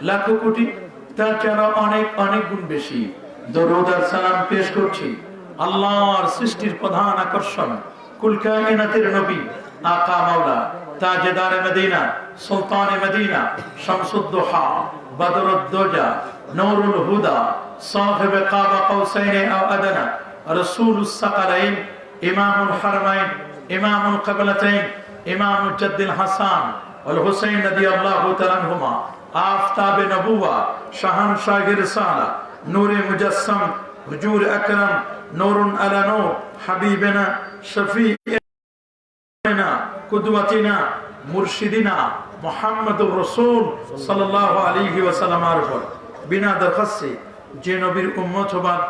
লাখো কোটি, তার চেয়ে অনেক অনেক গুণ বেশি দরুদ আর সালাম পেশ করছি আল্লাহর সৃষ্টির প্রধান আকর্ষণ কুল কায়নাতের নবী আকা মাওলা তাজদার মদিনা সুলতান মদিনা শামসুদ্দোহা বদরুদ্দোজা নূরুল হুদা সাহিব কাবা কাউসাইন আও আদনা রাসূলুস সাকালাইন ইমামুল হারমাইন ইমামুল কিবলাতাইন ইমামুল জাদ্দিল হাসান ওয়াল হুসাইন রাদিয়াল্লাহু তাআলা আনহুমা আফতাবে নবুওয়া শাহানশাহ রিসালা নূরে মুজাসসাম হুজুর আকরাম নূরুন আলা নূর হাবিবানা শফিঈনা কুদওয়াতিনা মুরশিদিনা মুহাম্মদুর রাসূল সাল্লাল্লাহু আলাইহি ওয়াসাল্লামের উপর বিনা দরখাস্তে যে নবীর উম্মত হবার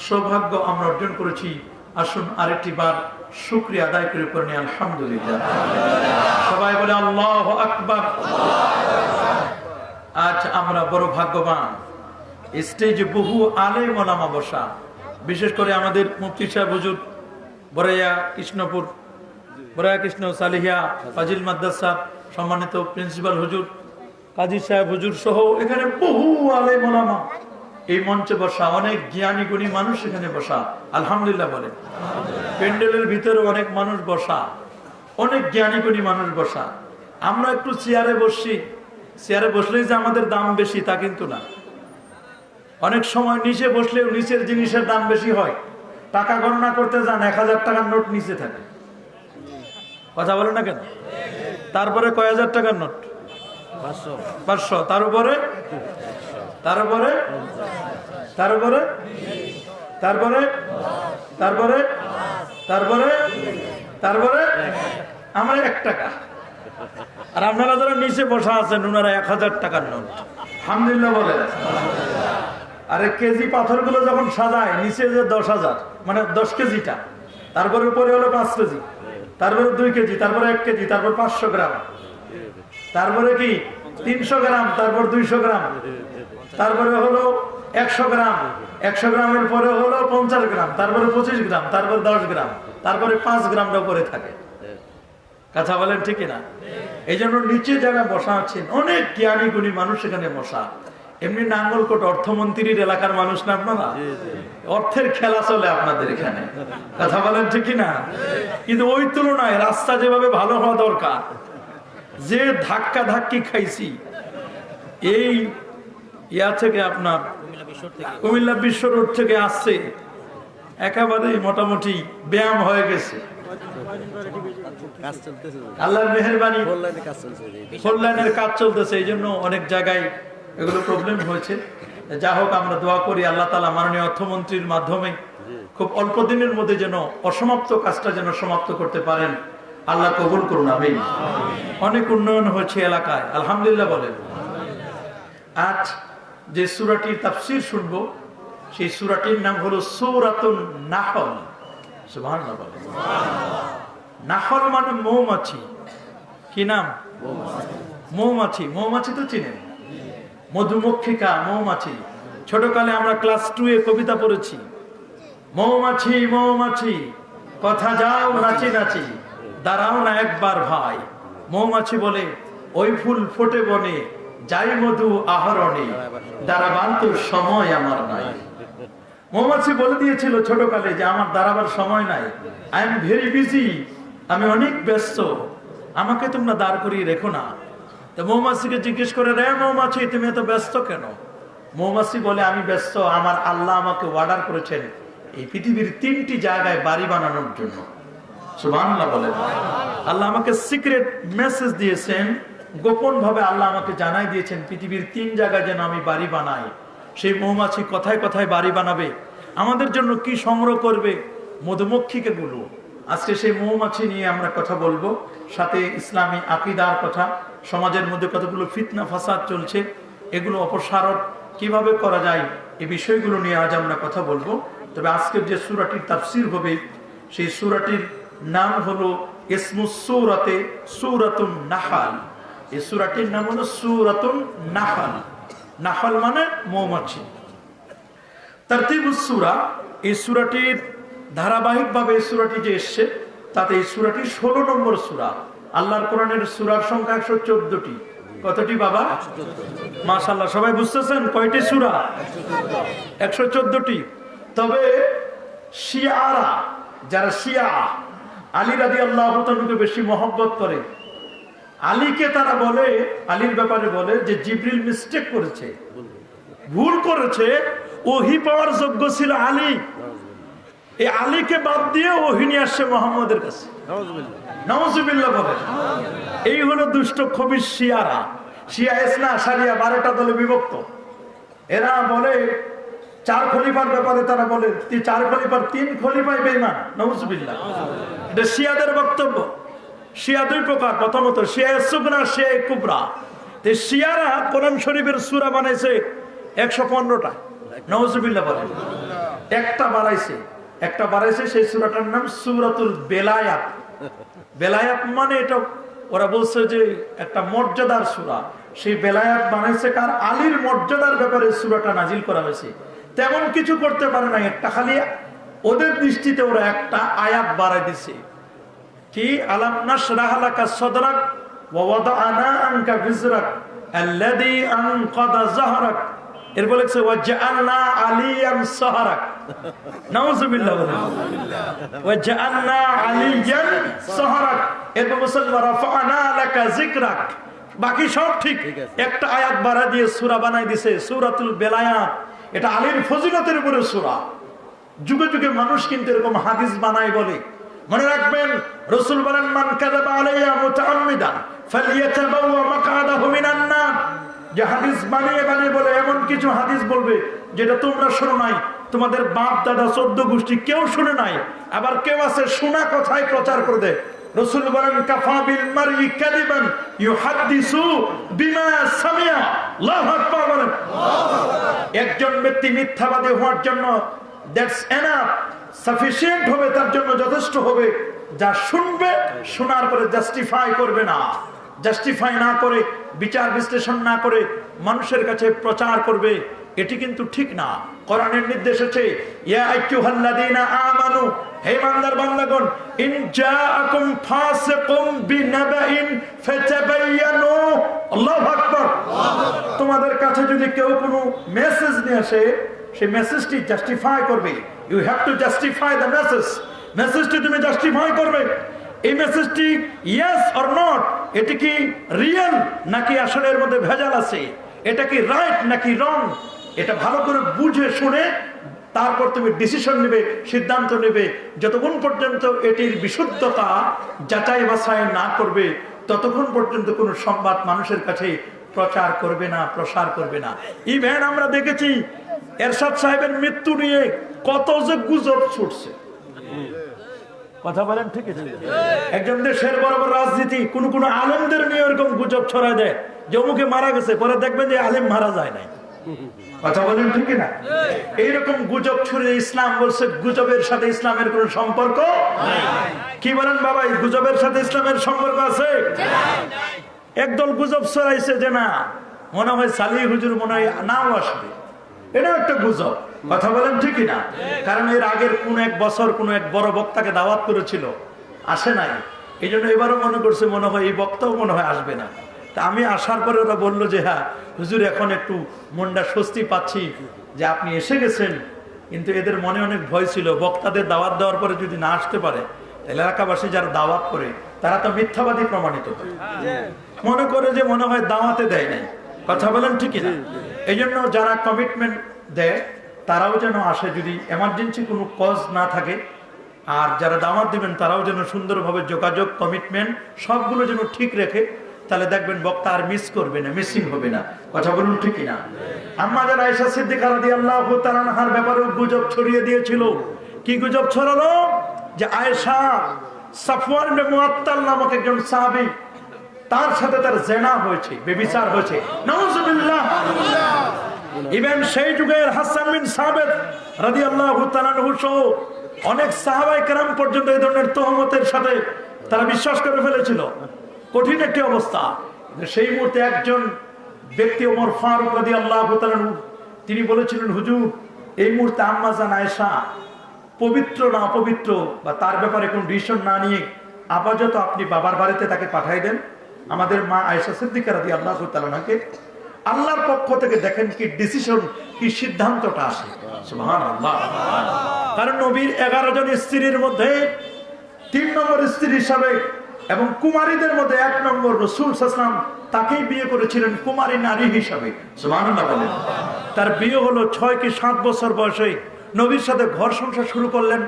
সৌভাগ্য আমরা অর্জন করেছি, আসুন আরেকটি বার শুকরিয়া আদায় করে পড়ি আলহামদুলিল্লাহ। সবাই বলে আল্লাহু আকবার। আজ আমরা বড় ভাগ্যবান, স্টেজে বহু আলেম ওলামা বসা, বিশেষ করে আমাদের মুফতি সাহেব হুজুর বড়াইয়া কৃষ্ণপুর বড়াইয়া কৃষ্ণ সালিহিয়া ফাজিল মাদ্রাসা সম্মানিত প্রিন্সিপাল হুজুর কাজী সাহেব হুজুর সহ এখানে বহু আলেম ওলামা এই মঞ্চে বসা, অনেক জ্ঞানী গুণী মানুষ এখানে বসা আলহামদুলিল্লাহ বলে। প্যান্ডেলের ভিতরে অনেক মানুষ বসা, অনেক জ্ঞানী গুণী মানুষ বসা। আমরা একটু চেয়ারে বসছি, চেয়ারে বসলেই যে আমাদের দাম বেশি তা কিন্তু না। অনেক সময় নিচে বসলেও নিচের জিনিসের দাম বেশি হয়। টাকা গণনা করতে যান 1000 টাকার নোট নিচে থাকে, কথা বলে না কেন? তারপরে কয় হাজার টাকার নোট 500, তার উপরে তারপরে তারপরে তারপরে তারপরে তারপরে তারপরে আমার 1 টাকা। আর আপনারা যারা নিচে বসা আছেন ওনারা 1000 টাকার নোট আলহামদুলিল্লাহ বলে। আরে কেজি পাথরগুলো যখন সাজায় নিচে যে 10,000 মানে 10 কেজিটা, তারপরে উপরে হলো 5 কেজি, তারপরে 2 কেজি, তারপরে 1 কেজি, তারপর 500 গ্রাম, তারপরে কি 300 গ্রাম, তারপর 200 গ্রাম, তারপরে হলো 100 গ্রাম, 100 গ্রামের পরে হলো 50 গ্রাম, তারপরে 25 গ্রাম, তারপর 10 গ্রাম, তারপরে 5 গ্রামটা উপরে থাকে। কথা বলেন ঠিক না? এই জন্য নিচে যারা বসা আছেন অনেক জ্ঞানী গুণী মানুষ এখানে বসা। এমনি নাঙ্গলকোট অর্থমন্ত্রীর এলাকার মানুষ না আপনারা? অর্থের খেলা চলে আপনাদের এখানে, কথা বলেন ঠিক না? কিন্তু ওই তুলনায় রাস্তা যেভাবে ভালো হওয়া দরকার, যে ধাক্কা ধাক্কি খাইছি এই ইয়া থেকে আপনার কুমিল্লা বিশ্ব রোড থেকে আসছে, একেবারে মোটামুটি ব্যায়াম হয়ে গেছে। আল্লাহর মেহেরবানি, ফোর লাইনের কাজ চলতেছে, এই জন্য অনেক জায়গায় এগুলো প্রবলেম হয়েছে। যা হোক, আমরা দোয়া করি আল্লাহ তাআলা মাননীয় অর্থমন্ত্রীর মাধ্যমে খুব অল্প দিনের মধ্যে যেন অসমাপ্ত কাজটা যেন সমাপ্ত করতে পারেন, আল্লাহ কবুল করুন আমিন। অনেক উন্নয়ন হয়েছে এলাকায় আলহামদুলিল্লাহ বলেন। আজ যে সূরাটির তাফসীর শুনবো সেই সূরাটির নাম হলো সূরাতুন নাহল। সুবহানাল্লাহ বলেন। নাহল মানে মৌমাছি। কি নাম? মৌমাছি। মৌমাছি তো চিনেন, মধুমক্ষিকা মৌমাছি। ছোটকালে আমরা ক্লাস 2 এ কবিতা পড়েছি, মৌমাছি মৌমাছি কথা যাও নাচি নাচি, দাঁড়াও না একবার ভাই। মৌমাছি বলে ওই ফুল ফোটে বনে, যাই মধু আহরণে, দাঁড়াবার তো সময় আমার নাই। মৌমাছি বলে দিয়েছিল ছোটকালে যে আমার দাঁড়াবার সময় নাই, আই এম ভেরি বিজি, আমি অনেক ব্যস্ত, আমাকে তোমরা দাঁড় করিয়ে রেখো না। তো মৌমাছিকে জিজ্ঞেস করে, রে মৌমাছি তুমি এত ব্যস্ত কেন? মৌমাছি বলে, আমি ব্যস্ত, আমার আল্লাহ আমাকে অর্ডার করেছেন এই পৃথিবীর 3টি জায়গায় বাড়ি বানানোর জন্য। সুবহানাল্লাহ বলেন। আল্লাহ আমাকে সিক্রেট মেসেজ দিয়েছেন, গোপন ভাবে আল্লাহ আমাকে জানাই দিয়েছেন পৃথিবীর 3 জায়গায় যেন আমি বাড়ি বানাই। সেই মৌমাছি কথায় কথায় বাড়ি বানাবে, আমাদের জন্য কি সংগ্রহ করবে? মধুমক্ষিকা গুলো। আজকে সেই মৌমাছি নিয়ে আমরা কথা বলবো, সাথে ইসলামী আকীদার কথা, সমাজের মধ্যে কতগুলো ফিতনা ফাসাদ চলছে, এগুলো অপসারণ কিভাবে করা যায়, এই বিষয়গুলো নিয়ে আজ আমরা কথা বলবো। তবে আজকের যে সূরাটির তাফসীর হবে সেই সূরাটির নাম হলো ইসমুস সূরাতে সূরাতুন নাহল। এই সূরাটির নাম হলো সূরাতুন নাহল। নাহল মানে মৌমাছি। তারতিবুস সূরা, এই সূরাটির ধারাবাহিকভাবে এই সূরাটি যে এসছে তাতে এই সূরাটি 16 নম্বর সূরা। আল্লাহর কোরআনের সূরার সংখ্যা 114টি, কতটি বাবা? মাশাআল্লাহ, সবাই বুঝতেছেন কয়টি সূরা? 114টি। তবে শিয়ারা, যারা শিয়া আলী রাদিয়াল্লাহু তাআলাকে বেশি মহব্বত করে, আলীকে তারা বলে, আলীর ব্যাপারে বলে যে জিবরিল মিস্টেক করেছে, ভুল করেছে, ওহী পাওয়ার যোগ্য ছিল আলী, এই আলীকে বাদ দিয়ে ওহী নিয়ে আসছে মুহাম্মদের কাছে। নাউজুবিল্লাহ বলে। এই হলো দুষ্ট খবিশ শিয়ারা। শিয়া ইসনা সারিয়া 12টা দলে বিভক্ত। এরা বলে 4 খলিফার ব্যাপারে তারা বলে 4 খলিফার 3 খলিফাই বেঈমান। নাউজুবিল্লাহ। এটা শিয়াদের বক্তব্য। শিয়া 2 প্রকার, প্রথমত শিয়া সুগনা, শিয়া কুবরা। তে শিয়ারা কোরআন শরীফের সূরা বানাইছে 115টা। নাউজুবিল্লাহ বলে। একটা বাড়াইছে, সেই সূরাটার নাম সূরাতুল বেলায়াত। বেলায়াত মানে এটা ওরা বলছে যে একটা মর্যাদার সূরা। সেই বেলায়াত বানাইছে কার? আলীর মর্যাদার ব্যাপারে সূরাটা নাজিল করা হয়েছে। তেমন কিছু করতে পারে না, একটা খালি ওদের দৃষ্টিতে ওরা একটা আয়াত বাড়াই দিছে। কি? আলাম নাশরাহ লাকা সাদরাক ওয়া ওয়াদানা আনকা বিজরাক আল্লাযী আনকাদা যাহরাক। এর বলে আছে ওয়া জাআলনা আলিয়ান সাহারাক। নাউজুবিল্লাহ। ওয়া জাআলনা আলিয়ান সাহারাক। এর বলে ওয়া রাফা'না লাকা যিকরাক। বাকি সব ঠিক, একটা আয়াত বাড়া দিয়ে সূরা বানাই দিছে সূরাতুল বেলায়াত। এটা আলীর ফজিলতের উপরে সূরা। যুগে যুগে মানুষ কিন্তু এরকম হাদিস বানায় বলে। মনে রাখবেন, রাসূল বলেন মান কাযাবা আলাইয়া মুতাআম্মিদান ফালইয়াতাবাওয়া মাকআদাহু মিনান নার। যে হাদিস বানিয়ে বলে, এমন কিছু হাদিস বলবে যেটা তোমরা শোনো নাই, তোমাদের বাপ দাদা 14 গোষ্ঠী কেউ শুনে নাই। আবার কেউ আছে শোনা কথাই প্রচার করে দেয়। রাসূল বলেন কাফা বিল মারই কাযিবান ইউহাদ্দিসু বিমা সামিয়া। আল্লাহু আকবার বলেন। একজন ব্যক্তি মিথ্যাবাদী হওয়ার জন্য দ্যাটস এনাফ, সাফিশিয়েন্ট হবে, তার জন্য যথেষ্ট হবে যা শুনবে, শোনার পরে জাস্টিফাই করবে না, জাস্টিফাই না করে, বিচার বিশ্লেষণ না করে মানুষের কাছে প্রচার করবে, এটি কিন্তু ঠিক না। কোরআনের নির্দেশ আছে ইয়া আইয়ুহাল্লাযীনা আমানু, হে ইমানদার বান্দাগণ, ইন জাআকুম ফাসিকুম বিনাবাইন ফাতাবায়ানু। আল্লাহু আকবার। তোমাদের কাছে যদি কেউ কোনো মেসেজ নিয়ে আসে, সেই মেসেজটি জাস্টিফাই করবে। You have to justify the message. মেসেজটি তুমি জাস্টিফাই করবে। এই মেসেজটি ইয়েস অর নট, এটি কি রিয়েল নাকি আসলে এর মধ্যে ভেজাল আছে, এটা কি রাইট নাকি রং, এটা ভালো করে বুঝে শুনে তারপর তুমি ডিসিশন নেবে, সিদ্ধান্ত নেবে। যতক্ষণ পর্যন্ত এটির বিশুদ্ধতা যাচাই বাছাই না করবে, ততক্ষণ পর্যন্ত কোনো সংবাদ মানুষের কাছে প্রচার করবে না, প্রসার করবে না। ইভেন আমরা দেখেছি এরশাদ সাহেবের মৃত্যু নিয়ে কত যে গুজব ছুটছে। কথা বলেন ঠিক আছে? একজন দেশের বড় বড় রাজনীতি কোন আলেমদের নিয়ে এরকম গুজব ছড়ায় দেয় যে অমুকে মারা গেছে, পরে দেখবেন যে আলেম মারা যায় নাই। কথা বলেন ঠিক না? এইরকম গুজব ছড়িয়ে ইসলাম বলছে গুজবের সাথে ইসলামের কোন সম্পর্ক নাই। কি বলেন বাবা, এই গুজবের সাথে ইসলামের সম্পর্ক আছে? একদল গুজব ছড়াইছে যে না, মনে হয় সালি হুজুর মনে হয় নাও আসবে, এটা একটা গুজব। কথা বলেন ঠিক না? কারণ এর আগের কোন এক বছর কোন এক বড় বক্তাকে দাওয়াত করেছিল, আসে নাই। এই জন্য এবারও মনে করছে মনে হয় এই বক্তাও মনে হয় আসবে না। তা আমি আসার পরে ওরা বললো যে হ্যাঁ হুজুর, এখন একটু মনটা স্বস্তি পাচ্ছি যে আপনি এসে গেছেন। কিন্তু এদের মনে অনেক ভয় ছিল, বক্তাদের দাওয়াত দেওয়ার পরে যদি না আসতে পারে তাহলে এলাকাবাসী যারা দাওয়াত করে তারা তো মিথ্যাবাদী প্রমাণিত হয়, মনে করে যে মনে হয় দাওয়াতে দেয় নাই। কথা বলেন ঠিক না? এই জন্য যারা কমিটমেন্ট দেয় তারাও যেন আসে, যদি এমার্জেন্সি কোনো কজ না থাকে। আর যারা দাওয়াত দিবেন তারাও যেন সুন্দরভাবে যোগাযোগ, কমিটমেন্ট সবগুলো যেন ঠিক রেখে, তাহলে দেখবেন বক্তা আর মিস করবে না, মিসিং হবে না। কথা বলুন ঠিক না? আম্মা জান আয়েশা সিদ্দিকা রাদিয়াল্লাহু তাআলা আনহার ব্যাপারে গুজব ছড়িয়ে দিয়েছিল। কি গুজব ছড়ালো? যে আয়েশা সাফওয়ান ইবনে মুআত্তাল নামক একজন সাহাবী, তার সাথে তার জিনা হয়েছে, ব্যভিচার হয়েছে। নাউজুবিল্লাহ। ইভেন সেই যুগের হাসান বিন সাবিত রাদিয়াল্লাহু তাআলা আনহু সহ অনেক সাহাবায়ে কেরাম পর্যন্ত এই ধরনের তহমতের সাথে তারা বিশ্বাস করে ফেলেছিল। কঠিন একটি অবস্থা। সেই মুহূর্তে একজন ব্যক্তি ওমর ফারুক রাদিয়াল্লাহু তাআলা আনহু, তিনি বলেছিলেন হুজুর, এই মুহূর্তে আম্মা জান আয়েশা পবিত্র না অপবিত্র বা তার ব্যাপারে কোন ডিসিশন না নিয়ে আপাতত আপনি বাবার বাড়িতে তাকে পাঠাই দেন, আমাদের মা আয়েশা সিদ্দিকা রাদিয়াল্লাহু তাআলা আনহাকে আল্লাহর পক্ষ থেকে দেখেন কি ডিসিশন, কি সিদ্ধান্তটা আসে, সুবহানাল্লাহ। কারণ নবীর 11 জন স্ত্রীর মধ্যে 3 নম্বর স্ত্রী হিসাবে এবং কুমারীদের মধ্যে 1 নম্বর রাসূল সাল্লাল্লাহু আলাইহি ওয়াসাল্লাম তাকেই বিয়ে করেছিলেন কুমারী নারী হিসাবে, সুবহানাল্লাহ বলেন। তার বিয়ে হলো 6 কি 7 বছর বয়সে, নবীর সাথে ঘর সংসার শুরু করলেন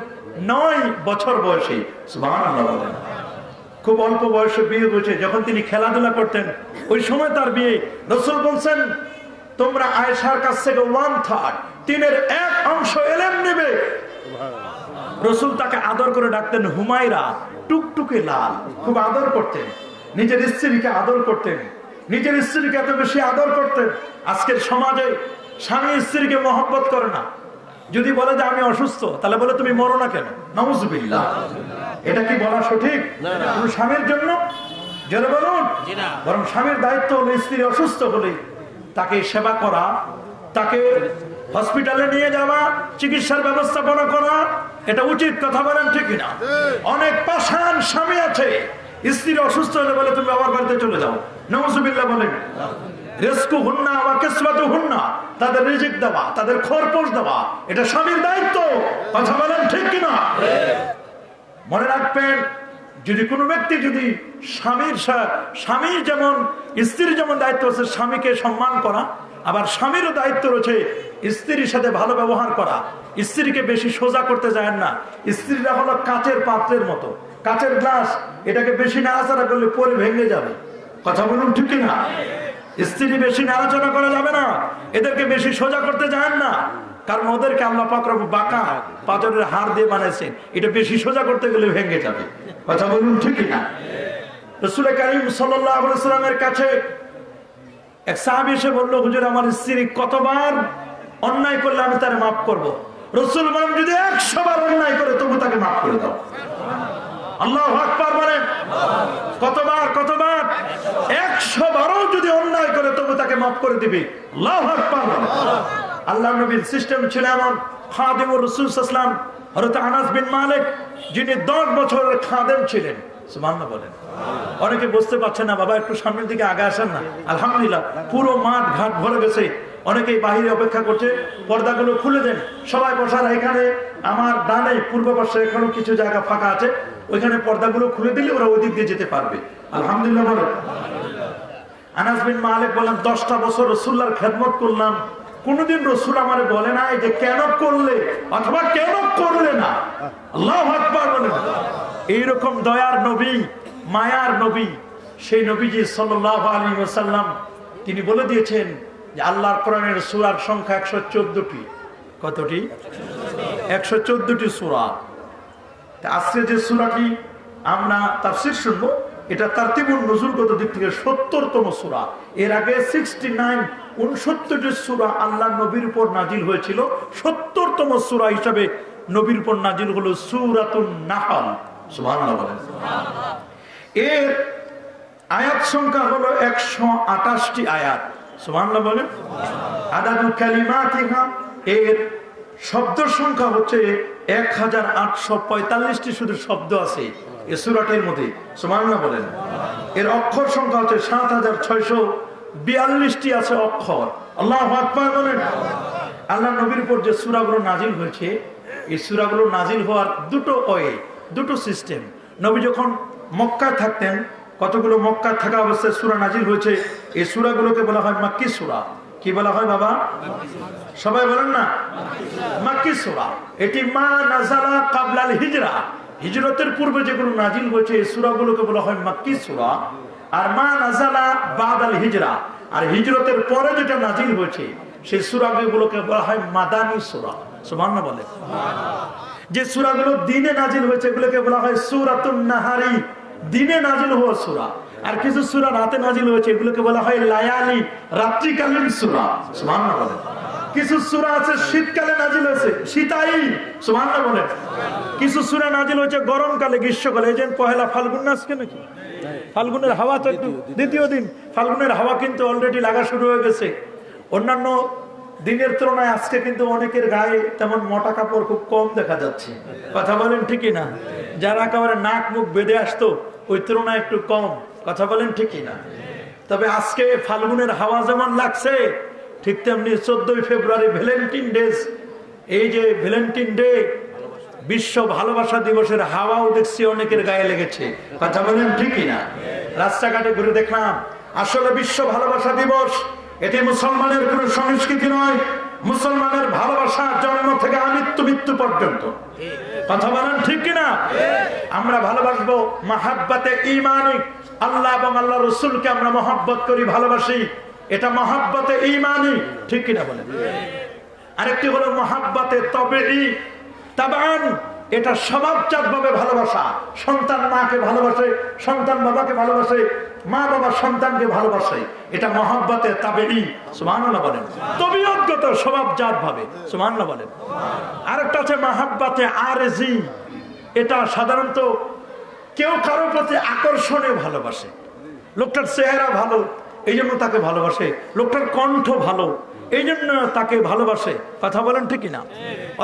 9 বছর বয়সে, সুবহানাল্লাহ বলেন। খুব অল্প বয়সে বিয়ে হয়েছে, যখন তিনি খেলাধুলা করতেন ওই সময় তার বিয়ে। রাসূল বলছেন তোমরা আয়েশার কাছ থেকে 1/3 3-এর 1 অংশ এলেম নেবে। রাসূল তাকে আদর করে ডাকতেন হুমায়রা, টুকটুকে লাল, খুব আদর করতেন, নিজের স্ত্রীকে আদর করতেন, নিজের স্ত্রীকে এত বেশি আদর করতেন। আজকের সমাজে স্বামী স্ত্রীকে মহব্বত করে না, যদি বলে যে আমি অসুস্থ তাহলে বলে তুমি মরো না কেন, নাউজুবিল্লাহ। এটা কি বলা সঠিক কোন স্বামীর জন্য? জোরে বলুন। বরং স্বামীর দায়িত্ব হলো স্ত্রী অসুস্থ হলে তাকে সেবা করা, তাকে হসপিটালে নিয়ে যাওয়া, চিকিৎসার ব্যবস্থাপনা করা, এটা উচিত। কথা বলেন ঠিক কিনা? অনেক পাষাণ স্বামী আছে, স্ত্রী অসুস্থ হলে বলে তুমি বাবার বাড়িতে চলে যাও, নাউজুবিল্লাহ বলেন। রিজকু হুন্না ওয়া কিসওয়াতু হুন্না, তাদের রিজিক দেওয়া, তাদের খরপোশ দেওয়া, এটা স্বামীর দায়িত্ব। কথা বলেন ঠিক কিনা? মনে রাখবেন, যদি কোনো ব্যক্তি যদি স্বামীর যেমন স্ত্রীর যেমন দায়িত্ব আছে স্বামীকে সম্মান করা, আবার স্বামীরও দায়িত্ব রয়েছে স্ত্রীর সাথে ভালো ব্যবহার করা, স্ত্রীকে বেশি সোজা করতে যায় না। স্ত্রীরা হলো কাচের পাত্রের মতো, কাচের গ্লাস, এটাকে বেশি নাড়াচাড়া করলে পরে ভেঙে যাবে। কথা বলুন ঠিক কিনা? স্ত্রী বেশি নাড়াচাড়া করা যাবে না, এদেরকে বেশি সোজা করতে যায় না, কারণ ওদেরকে আল্লাহ পাক রব্বুল বাঁকা পাথরের হাড় দিয়ে বানাইছেন, এটা বেশি সোজা করতে গেলে ভেঙে যাবে। কথা বলুন ঠিক কিনা? রাসূল কারীম সাল্লাল্লাহু আলাইহি ওয়াসাল্লামের কাছে এক সাহাবী এসে বলল, হুজুর আমার স্ত্রী কতবার অন্যায় করলে আমি তার মাফ করব? রাসূল বলেন যদি 100 বার অন্যায় করে তবু তাকে মাফ করে দাও। আল্লাহু আকবার বলেন। কতবার? 100 বারও যদি অন্যায় করে তবু তাকে মাফ করে দিবে। আল্লাহু আকবার বলেন। আল্লাহর নবীর সিস্টেম ছিল এমন, খাদিমুর রাসূল সাল্লাল্লাহু আলাইহি ওয়াসাল্লাম হযরত আনাস বিন মালিক, যিনি 10 বছরের খাদেম ছিলেন, সুবহানাল্লাহ বলেন। অনেকে বুঝতে পারছেন না, বাবা একটু সামনের দিকে আগে আসেন না। আলহামদুলিল্লাহ পুরো মাঠ ঘাট ভরে গেছে, অনেকেই বাহিরে অপেক্ষা করছে, পর্দাগুলো খুলে দেন, সবাই বসার। এখানে আমার ডানে পূর্ব পাশে এখনো কিছু জায়গা ফাঁকা আছে, ওইখানে পর্দাগুলো খুলে দিলে ওরা ওই দিক দিয়ে যেতে পারবে। আলহামদুলিল্লাহ বলেন। আনাস বিন মালিক বলেন 10টা বছর রাসূলুল্লাহর খেদমত করলাম, কোনদিন রাসূল আমারে বলে না যে কেন করলে অথবা কেন করলে না। আল্লাহু আকবার বলেন। এইরকম দয়ার নবী, মায়ার নবী, সেই নবীজি সাল্লাল্লাহু আলাইহি ওয়াসাল্লাম তিনি বলে দিয়েছেন যে আল্লাহর কোরআনের সূরার সংখ্যা 114টি। কতটি? 114টি সূরা। আজকে যে সূরাটি আমরা তাফসীর শুনবো, এটা তারতিবুন নুজুলগত দিক থেকে 70তম সূরা। এর আগে 69টি সূরা আল্লাহ নবীর উপর নাজিল হয়েছিল। 70তম সূরা হিসাবে নবীর উপর নাজিল হলো সূরাতুন নাহল। সুবহানাল্লাহ বলেন। এর আয়াত সংখ্যা হলো 128টি আয়াত। সুবহানাল্লাহ বলেন। আদাদু কালিমাতিহা, এর শব্দ সংখ্যা হচ্ছে 1845টি শুধু শব্দ আছে এই সূরাটির মধ্যে। সুবহানাল্লাহ বলেন। এর অক্ষর সংখ্যা হচ্ছে 7642টি আছে অক্ষর। আল্লাহু আকবার বলেন। আল্লাহ নবীর উপর যে সূরাগুলো নাজিল হয়েছে, এই সূরাগুলো নাজিল হওয়ার দুটো সিস্টেম। নবী যখন মক্কায় থাকতেন, কতগুলো মক্কায় থাকা অবস্থায় সূরা নাজিল হয়েছে। এই সূরাগুলোকে বলা হয় মাক্কি সূরা। কি বলা হয় বাবা? সবাই বলেন না, মাক্কি সূরা। এটি মা নাযালা ক্বাবলাল হিজরা, হিজরতের পূর্বে যেগুলো নাজিল হয়েছে এই সূরাগুলোকে বলা হয় মাক্কি সূরা। আর মা নাযালা বাদাল হিজরা, আর হিজরতের পরে যেটা নাজিল হয়েছে সেই সূরাগুলোকে বলা হয় মাদানী সূরা। সুবহানাল্লাহ বলেন। যে সূরাগুলো দিনে নাজিল হয়েছে এগুলোকে বলা হয় সূরাতুন নাহারি, দিনে নাজিল হওয়া সূরা। আর কিছু সূরা রাতে নাজিল হয়েছে এগুলোকে বলা হয় লায়ালি, রাত্রিকালীন সূরা। সুবহানাল্লাহ বলেন। কিছু সূরা আছে শীতকালে নাজিল হয়েছে, শীতাই। সুবহানাল্লাহ বলেন। কিছু সূরা নাজিল হয়েছে গরমকালে, গ্রীষ্মকালে। এই যে পহেলা ফাল্গুন আজকে নাকি, ফাল্গুনের হাওয়া তো একটু দ্বিতীয় দিন, ফাল্গুনের হাওয়া কিন্তু অলরেডি লাগা শুরু হয়ে গেছে। অন্যান্য দিনের তুলনায় আজকে কিন্তু অনেকের গায়ে তেমন মোটা কাপড় খুব কম দেখা যাচ্ছে। কথা বলেন ঠিকই না? যারা একেবারে নাক মুখ বেঁধে আসতো ওই তুলনায় একটু কম। কথা বলেন ঠিকই না? তবে আজকে ফাল্গুনের হাওয়া যেমন লাগছে, ঠিক তেমনি 14 ফেব্রুয়ারি ভ্যালেন্টাইন ডে, এই যে ভ্যালেন্টাইন ডে বিশ্ব ভালোবাসা দিবসের হাওয়াও দেখছি অনেকের গায়ে লেগেছে। কথা বলেন ঠিকই না? রাস্তাঘাটে ঘুরে দেখলাম আসলে বিশ্ব ভালোবাসা দিবস এটি মুসলমানের কোন সংস্কৃতি নয়। মুসলমানের ভালোবাসা জন্ম থেকে মৃত্যু পর্যন্ত। কথা বলেন ঠিক কিনা? আমরা ভালোবাসবো মাহাব্বাতে ঈমানি, আল্লাহ এবং আল্লাহ রসুলকে আমরা মহব্বত করি, ভালোবাসি, এটা মহব্বতে ঈমানি, ঠিক কিনা বলেন? আরেকটি হলো মহব্বতে তবেই তাবান, এটা স্বভাবজাত ভাবে ভালোবাসা। সন্তান মাকে ভালোবাসে, সন্তান বাবাকে ভালোবাসে, মা বাবা সন্তানকে ভালোবাসে, এটা মহব্বতে তাবেই। সুবহানাল্লাহ বলেন। তবিয়তগত স্বভাবজাত ভাবে। সুবহানাল্লাহ বলেন। আরেকটা আছে মহব্বতে আরজি, এটা সাধারণত কেউ কারো প্রতি আকর্ষণে ভালোবাসে। লোকটার চেহারা ভালো এই জন্য তাকে ভালোবাসে, লোকটার কণ্ঠ ভালো এই জন্য তাকে ভালোবাসে। কথা বলেন ঠিক না?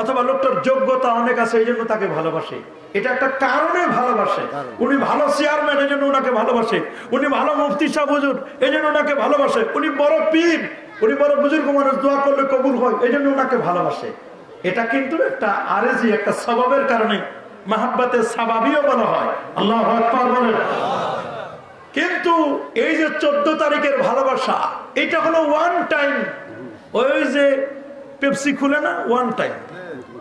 অথবা লোকটার যোগ্যতা অনেক আছে এই জন্য তাকে ভালোবাসে, এটা একটা কারণে ভালোবাসে। উনি ভালো চেয়ারম্যান এই জন্য ওনাকে ভালোবাসে, উনি ভালো মুফতি সাহেব হুজুর এই জন্য ওনাকে ভালোবাসে, উনি বড় পীর, উনি বড় বুজুর্গ মানুষ, দোয়া করলে কবুল হয় এই জন্য ওনাকে ভালোবাসে। এটা কিন্তু একটা আরজি, একটা স্বভাবের কারণে মাহাব্বাতে সাবাবিও বলা হয়। আল্লাহু আকবার বলেন। কিন্তু এই যে 14 তারিখের ভালোবাসা, এটা হলো ওয়ান টাইম। ওই যে পেপসি খুলে না, ওয়ান টাইম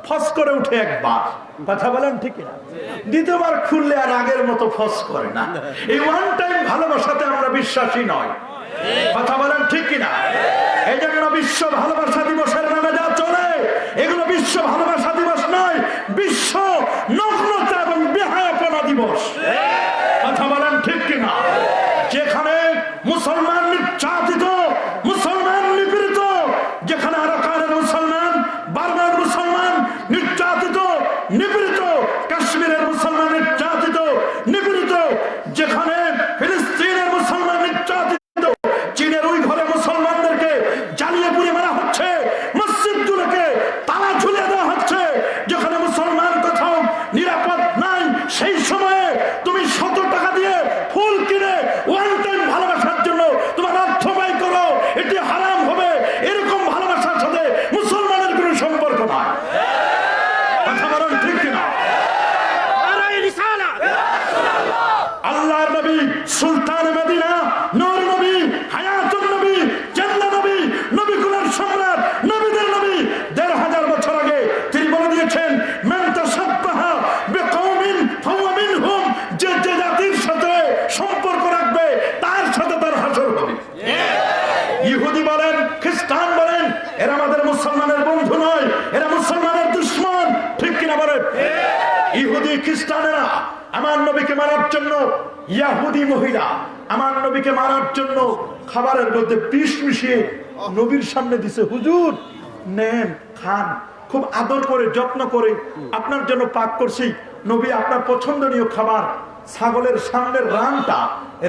ফস করে উঠে একবার। কথা বলেন ঠিক না? দ্বিতীয়বার খুললে আর আগের মতো ফস করে না। এই ওয়ান টাইম ভালোবাসাতে আমরা বিশ্বাসী নয়। কথা বলেন ঠিক কিনা? এই জন্য বিশ্ব ভালোবাসা দিবসের নামে যা চলে, এগুলো বিশ্ব ভালোবাসা দিবস নয়, বিশ্ব নগ্নতা এবং বেহায়াপনা দিবস। কথা বলেন ঠিক কিনা? যেখানে মুসলমান নির্যাতিত, মুসলমান নিপীড়িত, যেখানে আরাকানের মুসলমান, বার্মার মুসলমান নির্যাতিত নিপীড়িত, কাশ্মীরের মুসলমান নির্যাতিত নিপীড়িত, যেখানে ফিলিস্তিনের মুসলমান নির্যাতিত, চীনের ওই ঘরে মুসলমানদেরকে জ্বালিয়ে পুড়িয়ে মারা হচ্ছে, মসজিদগুলোকে তালা ঝুলিয়ে দেওয়া হচ্ছে, যেখানে মুসলমান কোথাও নিরাপদ নাই, সেই সময়ে তুমি 100 টাকা দিয়ে ফুল কিনে ওয়ান টাইম ভালোবাসার জন্য তোমার অর্থ ব্যয় করো, এটি হারাম হবে। এরকম ভালোবাসার সাথে মুসলমানের কোনো সম্পর্ক নয়। কথা বলেন ঠিক কিনা? আল্লাহর নবী, সুলতান মদিনা, নূর নবী, হায়াতুন নবী, জান্নাত নবী, নবীকুলের সম্রাট, নবীদের নবী, 1500 বছর আগে তিনি বলে দিয়েছেন, মান তাসাব্বাহা বিকওমিন ফাহুয়া মিনহুম, যে যে জাতির সাথে সম্পর্ক রাখবে তার সাথে তার হাসর হবে। ইহুদি বলেন, খ্রিস্টান বলেন, এরা আমাদের মুসলমানের বন্ধু নয়, এরা মুসলমানের দুশমন, ঠিক কিনা বলেন? ইহুদি খ্রিস্টানেরা আমার নবীকে মারার জন্য, ইয়াহুদি মহিলা আমার নবীকে মারার জন্য খাবারের মধ্যে বিষ মিশিয়ে নবীর সামনে দিছে। হুজুর নেন, খান, খুব আদর করে যত্ন করে আপনার জন্য পাক করছি। নবী আপনার পছন্দনীয় খাবার ছাগলের সামনের রানটা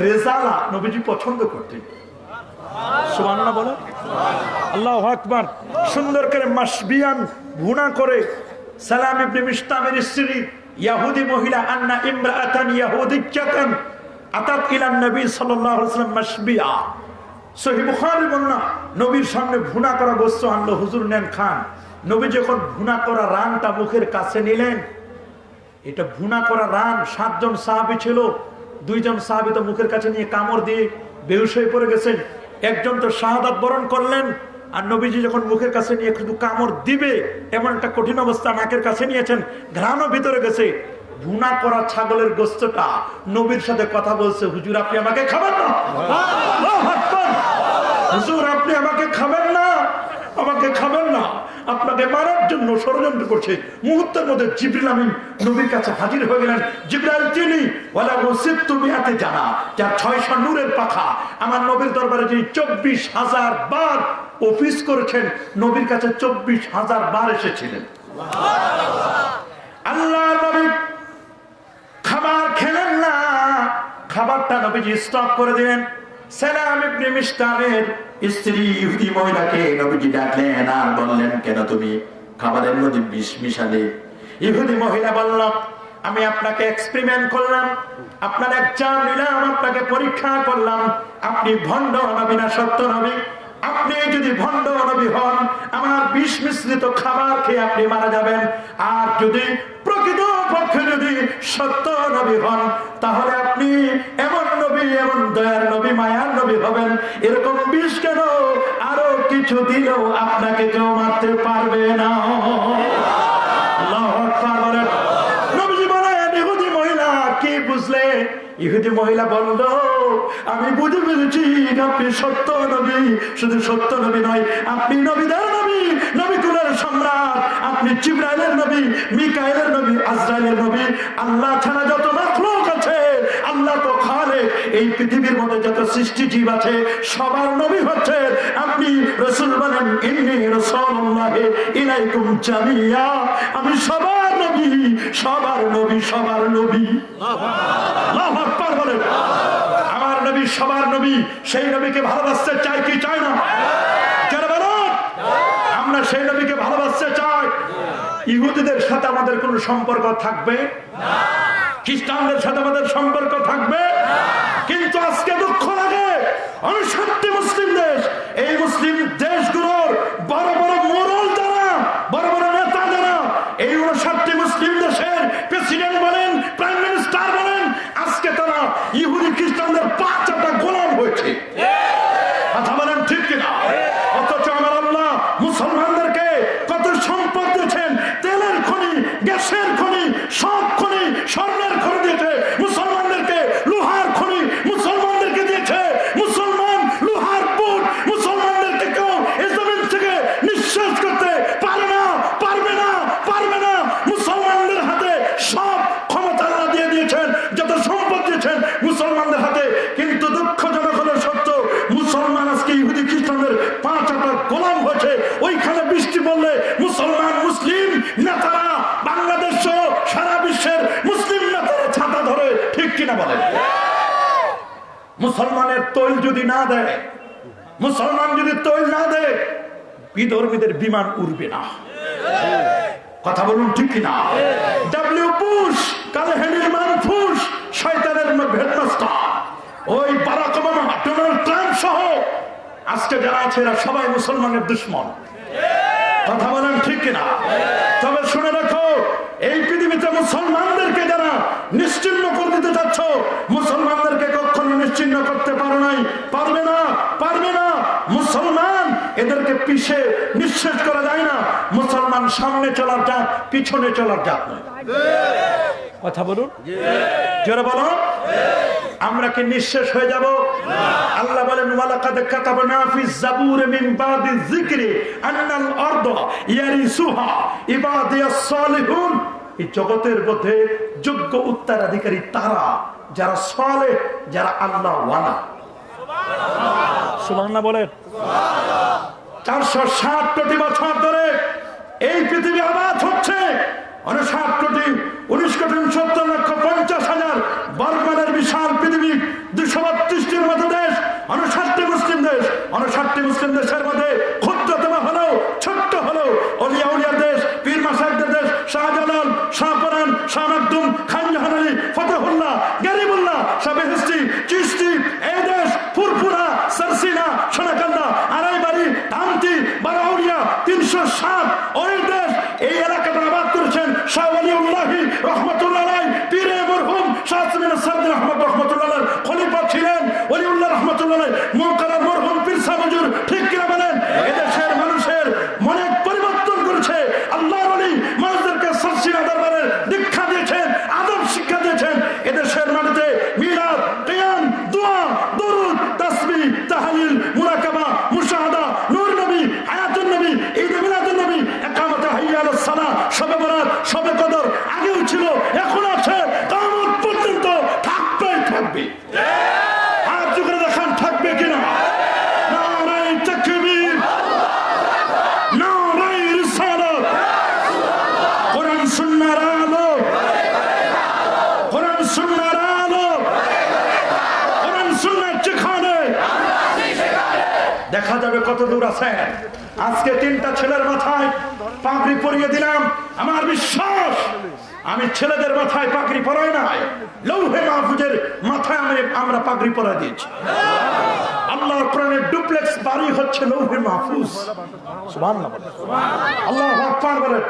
রেজালা নবীজি পছন্দ করতেন। সুবহানাল্লাহ বলে। আল্লাহু আকবার। সুন্দর করে মাসবিয়ান ভুনা করে সালাম ইবনে মিশতামের স্ত্রী ইয়াহুদি মহিলা আন্না ইমরাআতান ইয়াহুদিয়াতান আতাত ইলা নবী সাল্লাল্লাহু আলাইহি ওয়াসাল্লাম মাসবিয়া, সহিহ বুখারী বর্ণনা, নবীর সামনে ভুনা করা গোশত আনলো, হুজুর নেন খান। নবী যখন ভুনা করা রানটা মুখের কাছে নিলেন, এটা ভুনা করা রান 7 জন সাহাবী ছিল, 2 জন সাহাবী তো মুখের কাছে নিয়ে কামড় দিয়ে বেহুশ হয়ে পড়ে গেছেন, একজন তো শাহাদাত বরণ করলেন। আর নবীজি যখন মুখের কাছে নিয়ে শুধু কামড় দিবে এমন একটা কঠিন অবস্থা, নাকের কাছে নিয়েছেন, ঘ্রাণও ভিতরে গেছে। ভুনা করা ছাগলের গোশতটা নবীর সাথে কথা বলছে, হুজুর আপনি আমাকে খাবেন না? হুজুর আপনি আমাকে খাবেন না, আমাকে খাবেন না, আপনাকে মারার জন্য ষড়যন্ত্র করছে। মুহূর্তের মধ্যে জিবরিল আমিন নবীর কাছে হাজির হয়ে গেলেন। জিবরাইল তিনি ওয়ালা ওয়াসিতু মিআতি জানা, যার 600 নূরের পাখা, আমার নবীর দরবারে যিনি 24,000 বার অফিস করেছেন, নবীর কাছে 24,000 বার এসেছিলেন। আল্লাহ নবী খাবার খেলেন না, খাবারটা নবীজি স্টপ করে দিলেন। সালাম ইবনে মিশতামের স্ত্রী ইহুদি মহিলাকে নবীজি ডাকলেন আর বললেন, কেন তুমি খাবারের মধ্যে বিষ মিশালে? ইহুদি মহিলা বলল, আমি আপনাকে এক্সপেরিমেন্ট করলাম, আপনার এক্সাম নিলাম, আপনাকে পরীক্ষা করলাম, আপনি ভণ্ড নবী না সত্য নবী? আপনি যদি ভণ্ড নবী হন, আমার বিষ মিশ্রিত খাবার খেয়ে আপনি মারা যাবেন। আর যদি প্রকৃত পক্ষে যদি সত্য নবী হন, তাহলে আপনি এমন নবী, এমন দয়ার নবী, মায়ার নবী হবেন। এরকম বিষ কেন, আরো কিছু দিলেও আপনাকে কেউ মারতে পারবে না। আল্লাহু আকবার বলেন। নবীজি বলেন, ইহুদি মহিলা কি বুঝলে? ইহুদি মহিলা বলল, আমি বুঝে ফেলেছি আপনি সত্য নবী। শুধু সত্য নবী নয়, আপনি নবীদের নবী, নবীকুলের সম্রাট। আপনি জিবরাইলের নবী, মিকাইলের নবী, আজরাইলের নবী। আল্লাহ ছাড়া যত মাখলুক আছে, আল্লাহ তো খালেক। এই পৃথিবীর মধ্যে যত সৃষ্টি জীব আছে, সবার নবী হচ্ছে আপনি। রাসূল বলেন, ইন্নী রাসূলুল্লাহি ইলাইকুম জামিয়া। আমি সবার নবী, সবার নবী, সবার নবী। আল্লাহু আকবার বলেন। আমার নবী সবার নবী। সেই নবীকে ভালোবাসতে চাই কি চাই না? যারা বলেন আমরা সেই নবীকে ভালোবাসতে চাই। ইহুদিদের সাথে আমাদের কোন সম্পর্ক থাকবে না, খ্রিস্টানদের সাথে আমাদের সম্পর্ক থাকবে না। কিন্তু আজকে দুঃখ লাগে, 59টি মুসলিম দেশ, এই মুসলিম দেশগুলোর বড় বড় মোড়ল যারা, বড় বড় নেতা যারা, এই 59টি মুসলিম দেশের প্রেসিডেন্ট বলেন, প্রাইম মিনিস্টার বলেন, আজকে তারা ইহুদি খ্রিস্টানদের 5টা গোলাম হয়েছে। কথা বলেন ঠিক কিনা? অথচ আমার আল্লাহ মুসলমানদেরকে কত সম্পদ দিয়েছেন, তেলের খনি, গ্যাসের খনি, সব খনি, স্বর্ণের খনি দিয়েছে মুসলমানদেরকে, লোহার খনি মুসলমানদেরকে দিয়েছে। মুসলমান লোহার বুট মুসলমানদেরকে কেউ এই জমিন থেকে নিঃশ্বাস করতে পারে না, পারবে না, পারবে না। মুসলমানদের হাতে সব ক্ষমতা আল্লাহ দিয়ে দিয়েছেন, যত সম্পদ দিয়েছেন মুসলমানদের হাতে। কিন্তু দুঃখজনক হলো সত্য, মুসলমান আজকে ইহুদি খ্রিস্টানদের 5টা গোলাম হয়েছে। ওইখানে বৃষ্টি পড়লে মুসলমান মুসলিম নেতারা, বাংলাদেশ সহ সারা বিশ্বের মুসলিম নেতারা ছাতা ধরে, ঠিক কিনা বলেন? মুসলমানের তৈল যদি না দেয়, মুসলমান যদি তৈল না দেয়, বিধর্মীদের বিমান উড়বে না। কথা বলুন ঠিক কিনা? ডব্লিউ বুশ, কালেহেনির মানফুস, শয়তানের হেডমাস্টার, ওই বারাক ওবামা, ডোনাল্ড ট্রাম্প সহ আজকে যারা আছে এরা সবাই মুসলমানের দুশ্মন। কথা বলেন ঠিক কিনা? তবে শুনে রাখো, এই পৃথিবীতে মুসলমানদেরকে যারা নিশ্চিহ্ন করে দিতে চাচ্ছ, মুসলমানদেরকে কখনো নিশ্চিহ্ন করতে পারো নাই, পারবে না, পারবে না। মুসলমান এদেরকে পিছে নিঃশেষ করা যায় না। মুসলমান সামনে চলার জাত, পিছনে চলার জাত নয়। কথা বলুন, জোরে বলো। আমরা কি নিঃশেষ হয়ে যাব? আল্লাহ বলেন, ওয়ালাকাদ কাতাবনা ফিজ জাবুর মিন বাদি যিকরি আন্নাল আরদা ইয়ারিসুহা ইবাদিয়াস সালিহুন। এই জগতের মধ্যে যোগ্য উত্তরাধিকারী তারা, যারা সালেহ, যারা আল্লাহ ওয়ালা। সুবহানাল্লাহ বলেন। 460 কোটি বছর ধরে এই পৃথিবী আবাদ হচ্ছে। 59 কোটি 19,70,50,000 বর্গমানের বিশাল পৃথিবী, 232টির মতো দেশ, 59টি মুসলিম দেশ। 59টি মুসলিম দেশের মধ্যে ক্ষুদ্রতম হলেও, ছোট্ট হলেও অলিয়া উলিয়ার দেশ, পীর মাসায়েখদের দেশ, শাহজালাল, শাহপরান, শাহ মাকদুম, খান জাহান আলী, ফতেহুল্লাহ, গরিবুল্লাহ, শাহ বেহেশতি, চিশতি, এই দেশ, ফুরফুরা, সারসিনা, সোনাকান্দা, আড়াইবাড়ি, ধামতি, বারাউলিয়া, 307, ওই দেশ, এই এলাকাটা আবাদ করেছেন শাহ ওয়ালিউল্লাহি রহমাতুল্লাহ আলাইহি, পীরে মরহুম শাহ আসমিন সাদর আহমদ রহমাতুল্লাহ আলাইহি খলিফা ছিলেন। ওয়ালিউল্লাহ রহমাতুল্লাহ আলাইহি মুকাররম মরহুম পীর সাহেব হুজুর, ঠিক কিনা বলেন? দেখা যাবে কত দূর আছে। আজকে 3টা ছেলের মাথায় পাগড়ি পরিয়ে দিলাম। আমার বিশ্বাস আমি ছেলেদের মাথায় পাগড়ি পরাই নাই, লৌহে মাহফুজের মাথায় আমরা পাগড়ি পরাই দিয়েছি। আল্লাহর কোরআনের ডুপ্লেক্স বাড়ি হচ্ছে লৌহে মাহফুজ। সুবহানাল্লাহ, আল্লাহু আকবার বলেন।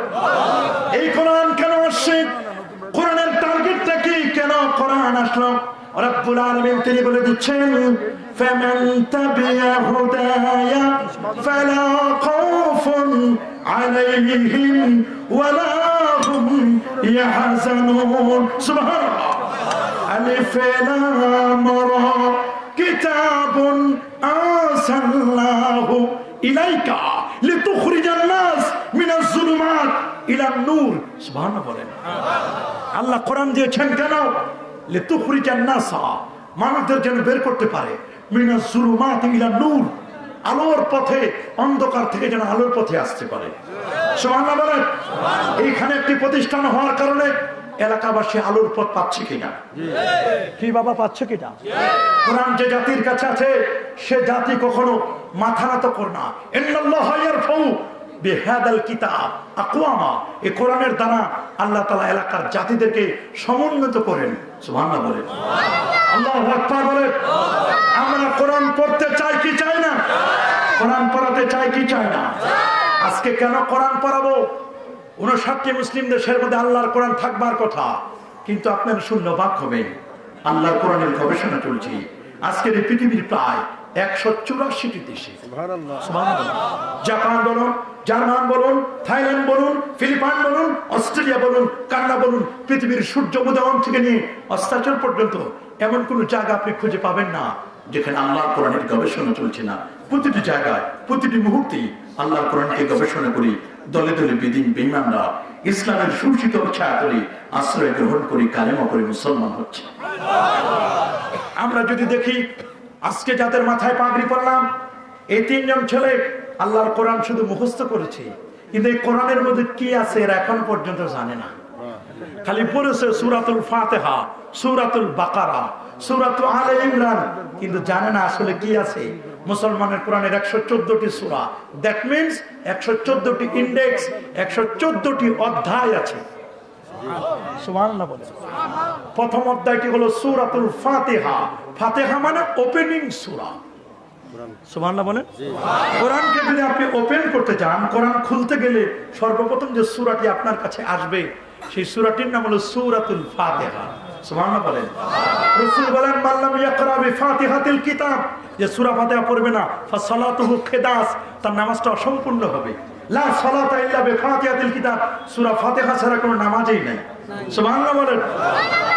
এই কোরআন কেন আসছে? কোরআনের টার্গেটটা কি? কেন কোরআন আসলো? রব্বুল আলামিন তিনি বলে দিচ্ছেন, ফামান তাবিয়া হুদায়া ফালা খাউফুন আলাইহিম ওয়ালা হুম ইয়াহজানুন। সুবহানাল্লাহ। আলিফ লাম রা কিতাবুন আরসালনাহু ইলাইকা লিতুখরিজান নাস মিনাজ যুলুমাত ইলান নূর। সুবহানাল্লাহ বলেন। আল্লাহ কোরআন দিয়েছেন কেন? লিতুখরিজান নাস, মানুষদের যেন বের করতে পারে, মিনাজ যুলুমাত ইলান নূর, আলোর পথে, অন্ধকার থেকে যেন আলোর পথে আসতে পারে। সুবহানাল্লাহ বলেন। এইখানে একটি প্রতিষ্ঠান হওয়ার কারণে এলাকাবাসী আলোর পথ পাচ্ছে কিনা? কি বাবা, পাচ্ছে কিনা? কোরআন যে জাতির কাছে আছে সে জাতি কখনো মাথা নত করে না। ইন্নাল্লাহা ইয়ারফাউ বিহাদাল কিতাব আকওয়ামা। এই কোরআনের দ্বারা আল্লাহ তাআলা এলাকার জাতিদেরকে সমুন্নত করেন। সুবহানাল্লাহ বলেন। আল্লাহু আকবার বলেন। আমরা কোরআন পড়তে চাই কি চাই না? কোরআন পড়াতে চাই কি চাই না? আজকে কেন কোরআন পড়াবো? 59টি মুসলিম দেশের মধ্যে আল্লাহর কোরআন থাকবার কথা, কিন্তু আপনার শূন্য ভাগ হবে। আল্লাহর কোরআনের গবেষণা চলছে আজকের এই পৃথিবীর প্রায় 184টি দেশে। জাপান বলুন, জার্মান বলুন, থাইল্যান্ড বলুন, ফিলিপাইন বলুন, অস্ট্রেলিয়া বলুন, কানাডা বলুন, পৃথিবীর সূর্য উদয় থেকে নিয়ে অস্তাচল পর্যন্ত এমন কোন জায়গা আপনি খুঁজে পাবেন না যেখানে আল্লাহর কোরআনের গবেষণা চলছে না। প্রতিটি জায়গায়, প্রতিটি মুহূর্তে আল্লাহর কোরআনকে গবেষণা করি, দলে দলে বেদিন বেঈমানরা ইসলামের সুশীতল ছায়াতলে আশ্রয় গ্রহণ করি, কালেমা করে মুসলমান হচ্ছে। আমরা যদি দেখি আজকে যাদের মাথায় পাগড়ি পরালাম, এই 3জন ছেলে আল্লাহর কোরআন শুধু মুখস্থ করেছে, কিন্তু এই কোরআনের মধ্যে কি আছে এরা এখন পর্যন্ত জানে না। খালি পড়েছে সূরাতুল ফাতিহা, সূরাতুল বাকারা, সূরাতুল আলে ইমরান, কিন্তু জানে না আসলে কি আছে। মুসলমানের কোরআনের 114টি সূরা, দ্যাট মিন্স 114টি ইন্ডেক্স, 114টি অধ্যায় আছে। সুবহানাল্লাহ বলেন। প্রথম অধ্যায়টি হলো সূরাতুল ফাতিহা। ফাতিহা মানে ওপেনিং সূরা। সুবহানাল্লাহ বলেন। কোরআনকে যদি আপনি ওপেন করতে যান, কোরআন খুলতে গেলে সর্বপ্রথম যে সূরাটি আপনার কাছে আসবে সেই সূরাটির নাম হলো সূরাতুল ফাতিহা। সুবহানাল্লাহ বলেন। রাসূল বলেন, মান লাম ইয়াকরা বিফাতিহাতিল কিতাব, যে সূরা ফাতিহা পড়বে না, ফাসালাতুহু খিদাস, তার নামাজটা অসম্পূর্ণ হবে। লা সালাতা ইল্লা বিফাতিহাতিল কিতাব, সূরা ফাতিহা ছাড়া কোনো নামাজই নাই। সুবহানাল্লাহ বলেন।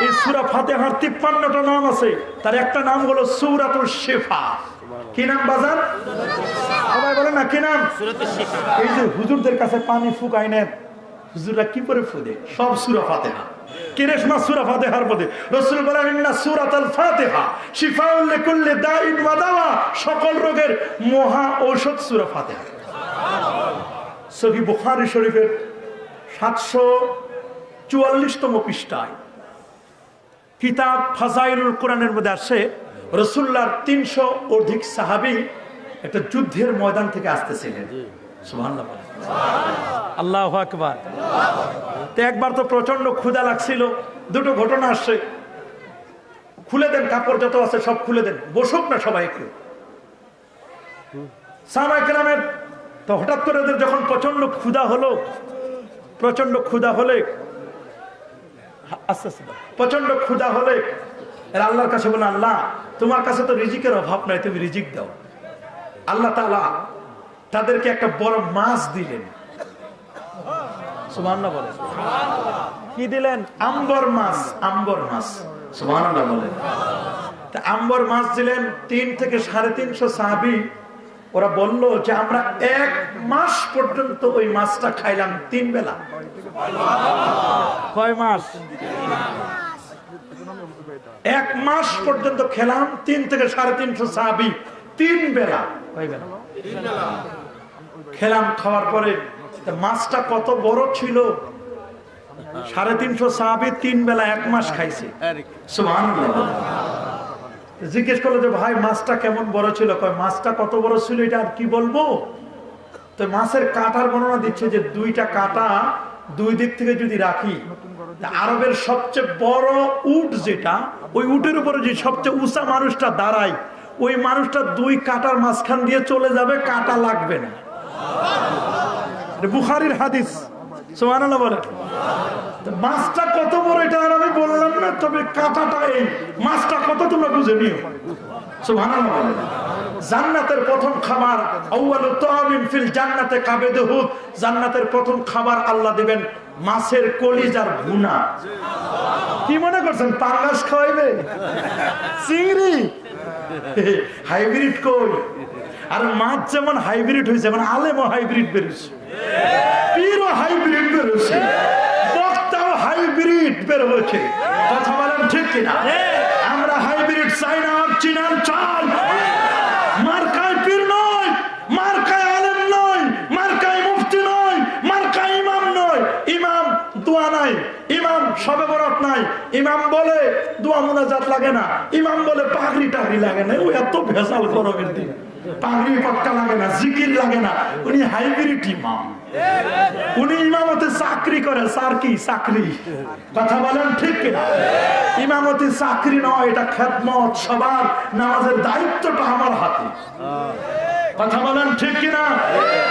এই সূরা ফাতিহার 53টা নাম আছে, তার একটা নাম হলো সূরাতুল শিফা। কি নাম বাজার? সবাই বলেন না কি নাম? সূরাতুল শিফা। এই যে হুজুরদের কাছে পানি ফুকাই নেন, হুজুররা কি করে ফুদে? সব সূরা ফাতিহা। কি রেশমা সূরা ফাতিহার মধ্যে রাসূল বলেন, ইন্না সূরাতুল ফাতিহা শিফাউল লিকুল্লি দাইন ওয়া দাওয়া, সকল রোগের মহা ঔষধ সূরা ফাতিহা। সহিহ বুখারী শরীফের 744তম পৃষ্ঠায় কিতাব ফাজাইলুল কোরআনের মধ্যে আসে, রাসূলুল্লাহর 300 অধিক সাহাবী একটা যুদ্ধের ময়দান থেকে আসতেছিলেন। সুবহানাল্লাহ, আল্লাহু আকবার। তো একবার তো প্রচন্ড ক্ষুধা লাগছিল, দুটো ঘটনা আসছে। খুলে দেন কাপড় যত আছে সব খুলে দেন, বসুক না সবাই একটু। সাহাবায়ে কেরামের তো হঠাৎ করে যখন প্রচন্ড ক্ষুধা হলো, প্রচন্ড ক্ষুধা হলে আস্তে আস্তে প্রচন্ড ক্ষুধা হলে এরা আল্লাহর কাছে বলে, আল্লাহ তোমার কাছে তো রিজিকের অভাব নাই, তুমি রিজিক দাও। আল্লাহ তাআলা তাদেরকে একটা বড় মাছ দিলেন। সুবহানাল্লাহ বলেন। কি দিলেন? আম্বর মাছ। আম্বর মাছ। সুবহানাল্লাহ বলেন। তা আম্বর মাছ দিলেন। 3 থেকে 350 সাহাবী ওরা বলল যে আমরা 1 মাস পর্যন্ত ওই মাছটা খাইলাম 3 বেলা। কয় মাস? 1 মাস পর্যন্ত খেলাম 3 থেকে 350 সাহাবী 3 বেলা। কয় বেলা? 3 বেলা খেলাম। খাওয়ার পরে মাছটা কত বড় ছিল, 350 সাহাবী 3 বেলা 1 মাস খাইছে। সুবহানাল্লাহ। জিজ্ঞেস করলো যে ভাই মাছটা কেমন বড় ছিল, কয় মাছটা কত বড় ছিল এটা আর কি বলবো। তো মাছের কাঁটার বর্ণনা দিচ্ছে যে দুইটা কাঁটা দুই দিক থেকে যদি রাখি, আরবের সবচেয়ে বড় উট যেটা, ওই উটের উপরে যে সবচেয়ে উঁচা মানুষটা দাঁড়ায়, ওই মানুষটা দুই কাঁটার মাঝখান দিয়ে চলে যাবে, কাঁটা লাগবে না। বুখারীর হাদিস, সুবহানাল্লাহ বলে। মাছটা কত বড় এটা আর আমি বললাম না, তবে কাঁটাটা এই মাছটা কত তোমরা বুঝে নিও। সুবহানাল্লাহ বলে। জান্নাতের প্রথম খাবার, আউয়ালু তাআমিন ফিল জান্নাতে কাবেদুহু, জান্নাতের প্রথম খাবার আল্লাহ দিবেন মাছের কলিজার ভুনা। কি মনে করছেন পাঙ্গাস খাওয়াইবে? চিংড়ি হাইব্রিড কই? আর মাছ যেমন হাইব্রিড হয়েছে, মানে আলেমও হাইব্রিড বেরোছে, পীরও হাইব্রিড বেরোছে, বক্তাও হাইব্রিড বের হয়েছে। কথা বলেন ঠিক কিনা? আমরা হাইব্রিড চাই না, অরিজিনাল চাই। মার্কায় পীর নয়, মার্কায় আলেম নয়, মার্কায় মুফতি নয়, মার্কায় ইমাম নয়। ইমাম দোয়া নাই, ইমাম শবে বরাত নাই, ইমাম বলে দোয়া মুনাজাত লাগে না, ইমাম বলে পাগড়ি টাগড়ি লাগে না। ওই এত ভেজাল গরমের দিন, পাগড়ি পাক্কা লাগে না, জিকির লাগে না। উনি হাইব্রিড ইমাম, উনি ইমামতে চাকরি করে। স্যার কি চাকরি? কথা বলেন ঠিক কিনা? ইমামতি চাকরি নয়, এটা খেদমত। সবার নামাজের দায়িত্বটা আমার হাতে। কথা বলেন ঠিক কিনা?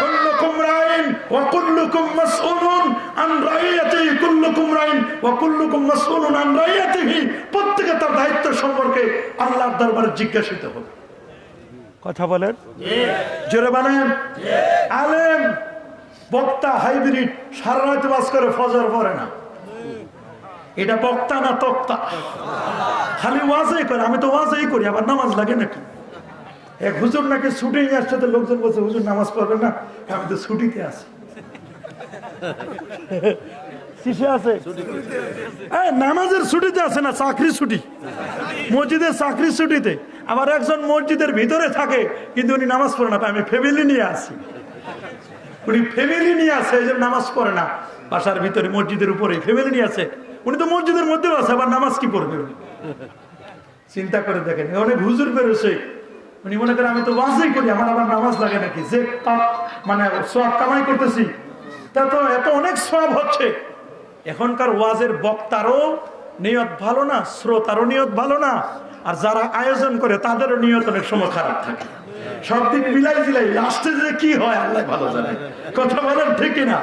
কুল্লুকুম রাইন ওয়া কুল্লুকুম মাসউলুন আন রাইয়াতিহি, কুল্লুকুম রাইন ওয়া কুল্লুকুম মাসউলুন আন রাইয়াতিহি। প্রত্যেকে তার দায়িত্ব সম্পর্কে আল্লাহর দরবারে জিজ্ঞাসিত হবে। কথা বলেন জোরে বলেন। আলেম বক্তা হাইব্রিড, সারা রাত বাস করে, ফজর পড়ে না। এটা বক্তা না তক্তা, খালি ওয়াজই করে। আমি তো ওয়াজই করি, আবার নামাজ লাগে নাকি? এক হুজুর নাকি ছুটি নিয়ে আসছে, লোকজন বলছে হুজুর নামাজ পড়বেন না। আমি তো ছুটিতে আছি। কিসে আছে? নামাজের ছুটিতে আছে না, চাকরি ছুটি। মসজিদের চাকরি ছুটিতে। আবার একজন মসজিদের ভিতরে থাকে, কিন্তু উনি নামাজ পড়ে না। আমি ফ্যামিলি নিয়ে আসি, উনি ফ্যামিলি নিয়ে আসে, এই জন্য নামাজ পড়ে না। বাসার ভিতরে মসজিদের উপরে ফ্যামিলি নিয়ে আসে, উনি তো মসজিদের মধ্যেও আছে, আবার নামাজ কি পড়বে? চিন্তা করে দেখেন, অনেক হুজুর বেরোছে, উনি মনে করেন আমি তো ওয়াজই করি, আমার আবার নামাজ লাগে নাকি? যে মানে সওয়াব কামাই করতেছি, তা তো এত অনেক সওয়াব হচ্ছে। এখনকার ওয়াজের বক্তারও নিয়ত ভালো না, শ্রোতারও নিয়ত ভালো না, আর যারা আয়োজন করে তাদেরও নিয়ত অনেক সময় খারাপ থাকে। সব দিক মিলাই জিলাই লাস্টে যে কি হয় আল্লাহ ভালো জানে। কথা বলেন ঠিক কিনা?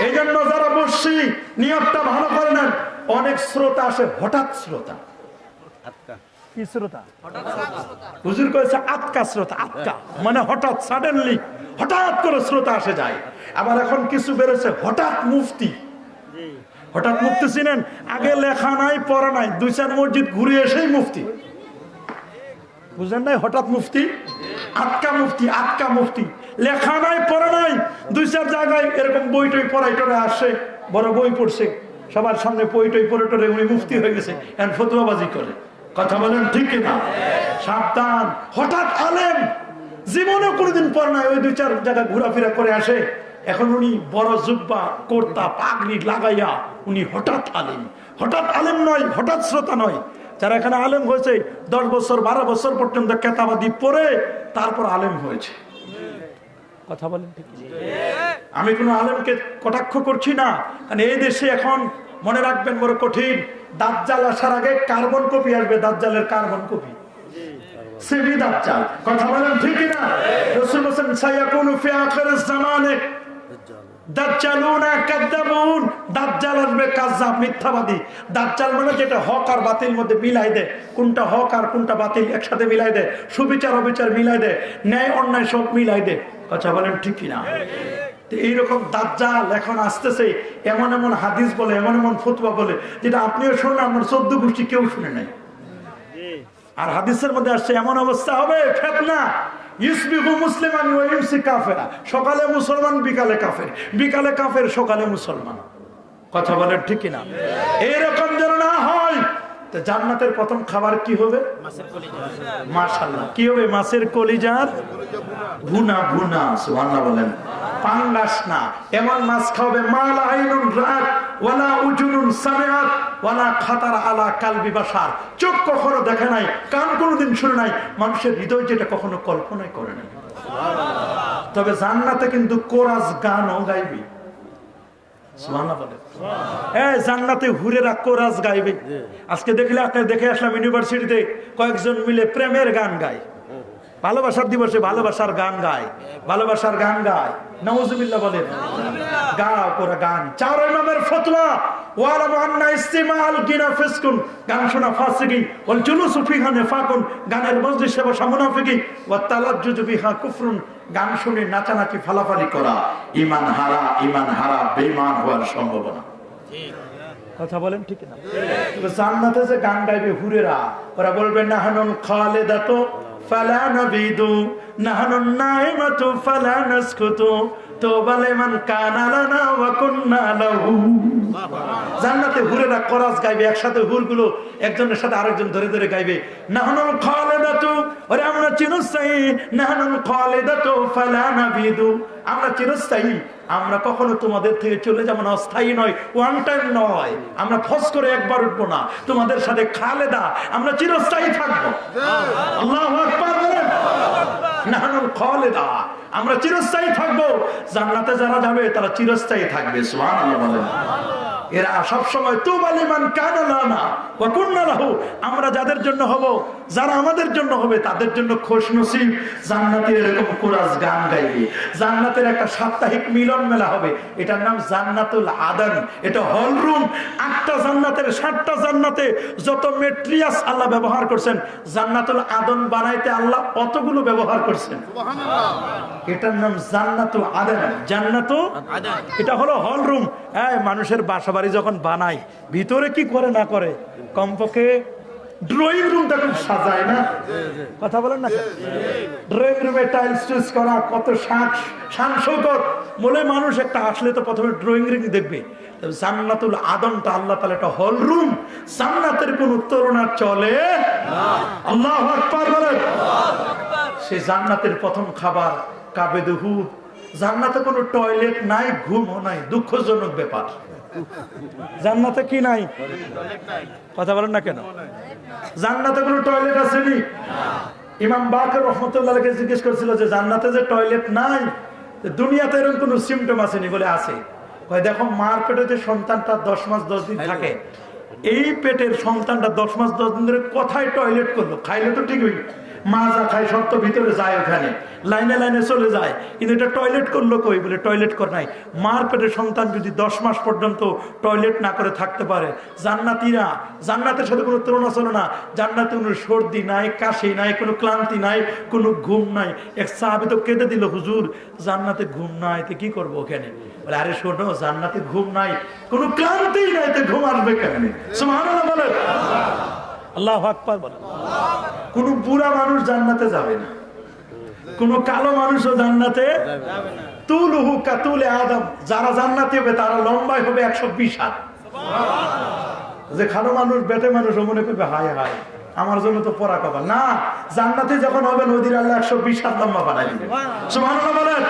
এই জন্য যারা বসছি নিয়তটা ভালো করে নেন। অনেক শ্রোতা আসে হঠাৎ, শ্রোতা কি শ্রোতা? হুজুর কয়েছে আতকা শ্রোতা। আতকা মানে হঠাৎ, সাডেনলি, হঠাৎ করে শ্রোতা আসে যায়। আবার এখন কিছু বেরোছে হঠাৎ মুফতি। হঠাৎ মুফতি চিনেন? আগে লেখা নাই, পড়া নাই, 2-4 মসজিদ ঘুরে এসেই মুফতি। বুঝলেন নাই? হঠাৎ মুফতি, আটকা মুফতি, আটকা মুফতি। লেখা নাই, পড়া নাই, 2-4 জায়গায় এরকম বই টই পড়াই টরে আসে, বড় বই পড়ছে, সবার সামনে বই টই পড়ে টরে উনি মুফতি হয়ে গেছে, এখন ফতোয়াবাজি করে। কথা বলেন ঠিক কিনা? সাবধান। হঠাৎ আলেম, জীবনে কোনোদিন পড়া নাই, ওই 2-4 জায়গায় ঘোরাফেরা করে আসে, এখন উনি বড় জুব্বা কোর্তা পাগড়ি লাগাইয়া উনি হঠাৎ আলেম। হঠাৎ আলেম নয়, হঠাৎ শ্রোতা নয়। যারা এখানে আলেম হয়েছে 10 বছর 12 বছর পর্যন্ত কেতাবাদি পড়ে তারপর আলেম হয়েছে। কথা বলেন ঠিক? আমি কোনো আলেমকে কটাক্ষ করছি না, কারণ এই দেশে এখন মনে রাখবেন বড় কঠিন। দাজ্জাল আসার আগে কার্বন কপি আসবে, দাজ্জালের কার্বন কপি, সেমি দাজ্জাল। কথা বলেন ঠিক না? রাসূল বলেন সায়াকুনু ফি আখিরিজ জামানে দাজ্জালুনা কাযাবুন, দাজ্জাল আসবে কাযাব, মিথ্যাবাদী। দাজ্জাল মানে যেটা হক আর বাতিল মধ্যে মিলাই দেয়, কোনটা হক আর কোনটা বাতিল একসাথে মিলাই দেয়, সুবিচার অবিচার মিলাই দেয়, ন্যায় অন্যায় সব মিলাই দেয়। কথা বলেন ঠিক কিনা? এইরকম দাজ্জাল এখন আসতেছে, এমন এমন হাদিস বলে, এমন এমন ফতোয়া বলে, যেটা আপনিও শুনে আমার 14 গোষ্ঠী কেউ শুনে নাই। আর হাদিসের মধ্যে আসছে এমন অবস্থা হবে, ফিতনা ইউসবিহু মুসলিমান ওয়া ইউমসি কাফিরা, সকালে মুসলমান বিকালে কাফের, বিকালে কাফের সকালে মুসলমান। কথা বলেন ঠিক কিনা? এইরকম যেন না হয়। তো জান্নাতের প্রথম খাবার কি হবে? মাছের কলিজা। মাশাআল্লাহ, কি হবে? মাছের কলিজার ভুনা। ভুনা, সুবহানাল্লাহ বলেন। পাঙ্গাস না, এমন মাছ খাবে মা লা আইনুন রাত ওয়ালা উজুনুন সামিআত ওয়ালা খাতার আলা কালবি বাশার। চোখ কখনো দেখে নাই, কান কোনোদিন শুনে নাই, মানুষের হৃদয় যেটা কখনো কল্পনাই করে নাই। তবে জান্নাতে কিন্তু কোরাস গানও গাইবি। সুবহানাল্লাহ বলে। জান্নাতে হুরেরা কোরাস গাইবে। আজকে দেখে আসলাম ইউনিভার্সিটিতে কয়েকজন মিলে প্রেমের গান গায়, ভালোবাসার দিবসে ভালোবাসার গান গায়, ভালোবাসার গান গায়। নাউজুবিল্লাহ বলেন। গাও কোরা গান। চার ইমামের ফতোয়া, ওয়ালাম আন্না ইস্তিমাল গিনা ফিসকুন, গান শোনা ফাসিকি, ওয়াল জুলুসু ফিহা নিফাকুন, গানের মজলিসে বসা মুনাফিকি, ওয়াত তালাজ্জুজু বিহা কুফরুন, গান শুনে নাচানাচি ফালাফালি করা ঈমান হারা বেঈমান হওয়ার সম্ভাবনা। কথা বলেন ঠিক না? জান্নাতে যে গান গাইবে হুরেরা, ওরা বলবে নাহানুল খালিদাতু ফালা নাবিদু, নাহানুন নাইমাতু ফালা নাসকুতু, তোবা লিমান কানা লানা ওয়া কুন্না লাহু। জান্নাতে হুরেরা কোরাস গাইবে, একসাথে হুরগুলো একজনের সাথে আরেকজন ধরে ধরে গাইবে, নাহানুল খালিদাতু, ওরে আমরা চিরস্থায়ী, নাহানুল খালিদাতু ফালা নাবিদু, আমরা চিরস্থায়ী, আমরা কখনো তোমাদের থেকে চলে যাবো না, অস্থায়ী নয়, ওয়ান টাইম নয়, আমরা ফস করে একবার উঠবো না, তোমাদের সাথে খালেদা, আমরা চিরস্থায়ী থাকবো। আল্লাহু আকবার বলেন। নাহানুল খালিদা, আমরা চিরস্থায়ী থাকবো। জান্নাতে যারা যাবে তারা চিরস্থায়ী থাকবে। সুবহানাল্লাহ বলেন। এরা সবসময় তুবা লিমান কানা লানা ওয়া কুন্না লাহু, আমরা যাদের জন্য হব, যারা আমাদের জন্য হবে তাদের জন্য খুশনসিব। জান্নাতে এরকম কোরাস গান গাইবে। জান্নাতের একটা সাপ্তাহিক মিলন মেলা হবে, এটার নাম জান্নাতুল আদন। এটা হল রুম। 8টা জান্নাতের 7টা জান্নাতে যত মেট্রিয়াস আল্লাহ ব্যবহার করছেন, জান্নাতুল আদন বানাইতে আল্লাহ অতগুলো ব্যবহার করছেন। সুবহানাল্লাহ। এটার নাম জান্নাতুল আদন। জান্নাতুল আদন এটা হলো হল রুম। মানুষের বাসা বাড়ি যখন বানায় ভিতরে কি করে না করে, কমপক্ষে ড্রয়িং রুম তখন সাজায় না। কথা বলেন না? ড্রয়িং রুমে টাইলস টুইলস করা, কত শান শৌকত, বলে মানুষ একটা আসলে তো প্রথমে ড্রয়িং রুম দেখবে। জান্নাতুল আদনটা আল্লাহ তাআলা একটা হল রুম। জান্নাতের কোন তুলনা চলে না। আল্লাহু আকবার বলেন। সেই জান্নাতের প্রথম খাবার কাবেদুহু। জান্নাতে কোনো টয়লেট নাই, ঘুমও নাই, দুঃখজনক ব্যাপার। জান্নাতে কি নাই? কথা বলেন না কেন? জান্নাতে কোনো টয়লেট আছে নি? ইমাম বাকর রহমতুল্লাহকে জিজ্ঞেস করেছিল যে জান্নাতে যে টয়লেট নাই, দুনিয়াতে এরকম কোনো সিমটম আসেনি? বলে আছে। দেখো, মার পেটে যে সন্তানটা 10 মাস 10 দিন থাকে, এই পেটের সন্তানটা 10 মাস 10 দিন ধরে কোথায় টয়লেট করলো? খাইলে তো ঠিকই, মা যা খায় সব তো ভিতরে যায়, ওখানে লাইনে লাইনে চলে যায়, কিন্তু এটা টয়লেট করলো কই? বলে টয়লেট করে নাই। মার পেটের সন্তান যদি 10 মাস পর্যন্ত টয়লেট না করে থাকতে পারে, জান্নাতীরা, জান্নাতের সাথে কোনো তুলনা চলে না। জান্নাতে কোনো সর্দি নাই, কাশি নাই, কোনো ক্লান্তি নাই, কোনো ঘুম নাই। এক সাহাবী তো কেঁদে দিল, হুজুর জান্নাতে ঘুম নাই, তো কি করবো ওখানে? বলে আরে শোনো, জান্নাতে ঘুম নাই, কোনো ক্লান্তি নাই, তো ঘুম আসবে কেমনে? সুবহানাল্লাহ বলেন। আল্লাহু আকবার বলেন। কোন বুড়া মানুষ জান্নাতে যাবে না, কোন কালো মানুষও জান্নাতে যাবে না। তুলহু কাতুলে আদম, যারা জান্নাতে হবে তারা লম্বাই হবে 120 হাত। যে কালো মানুষ, বেটে মানুষ, ও মনে করবে হায় হায় আমার জন্য তো পরা কপাল। না, জান্নাতে যখন হবে নদীর আল্লাহ 120 হাত লম্বা বানাই দিবে। সুবহানাল্লাহ বলেন।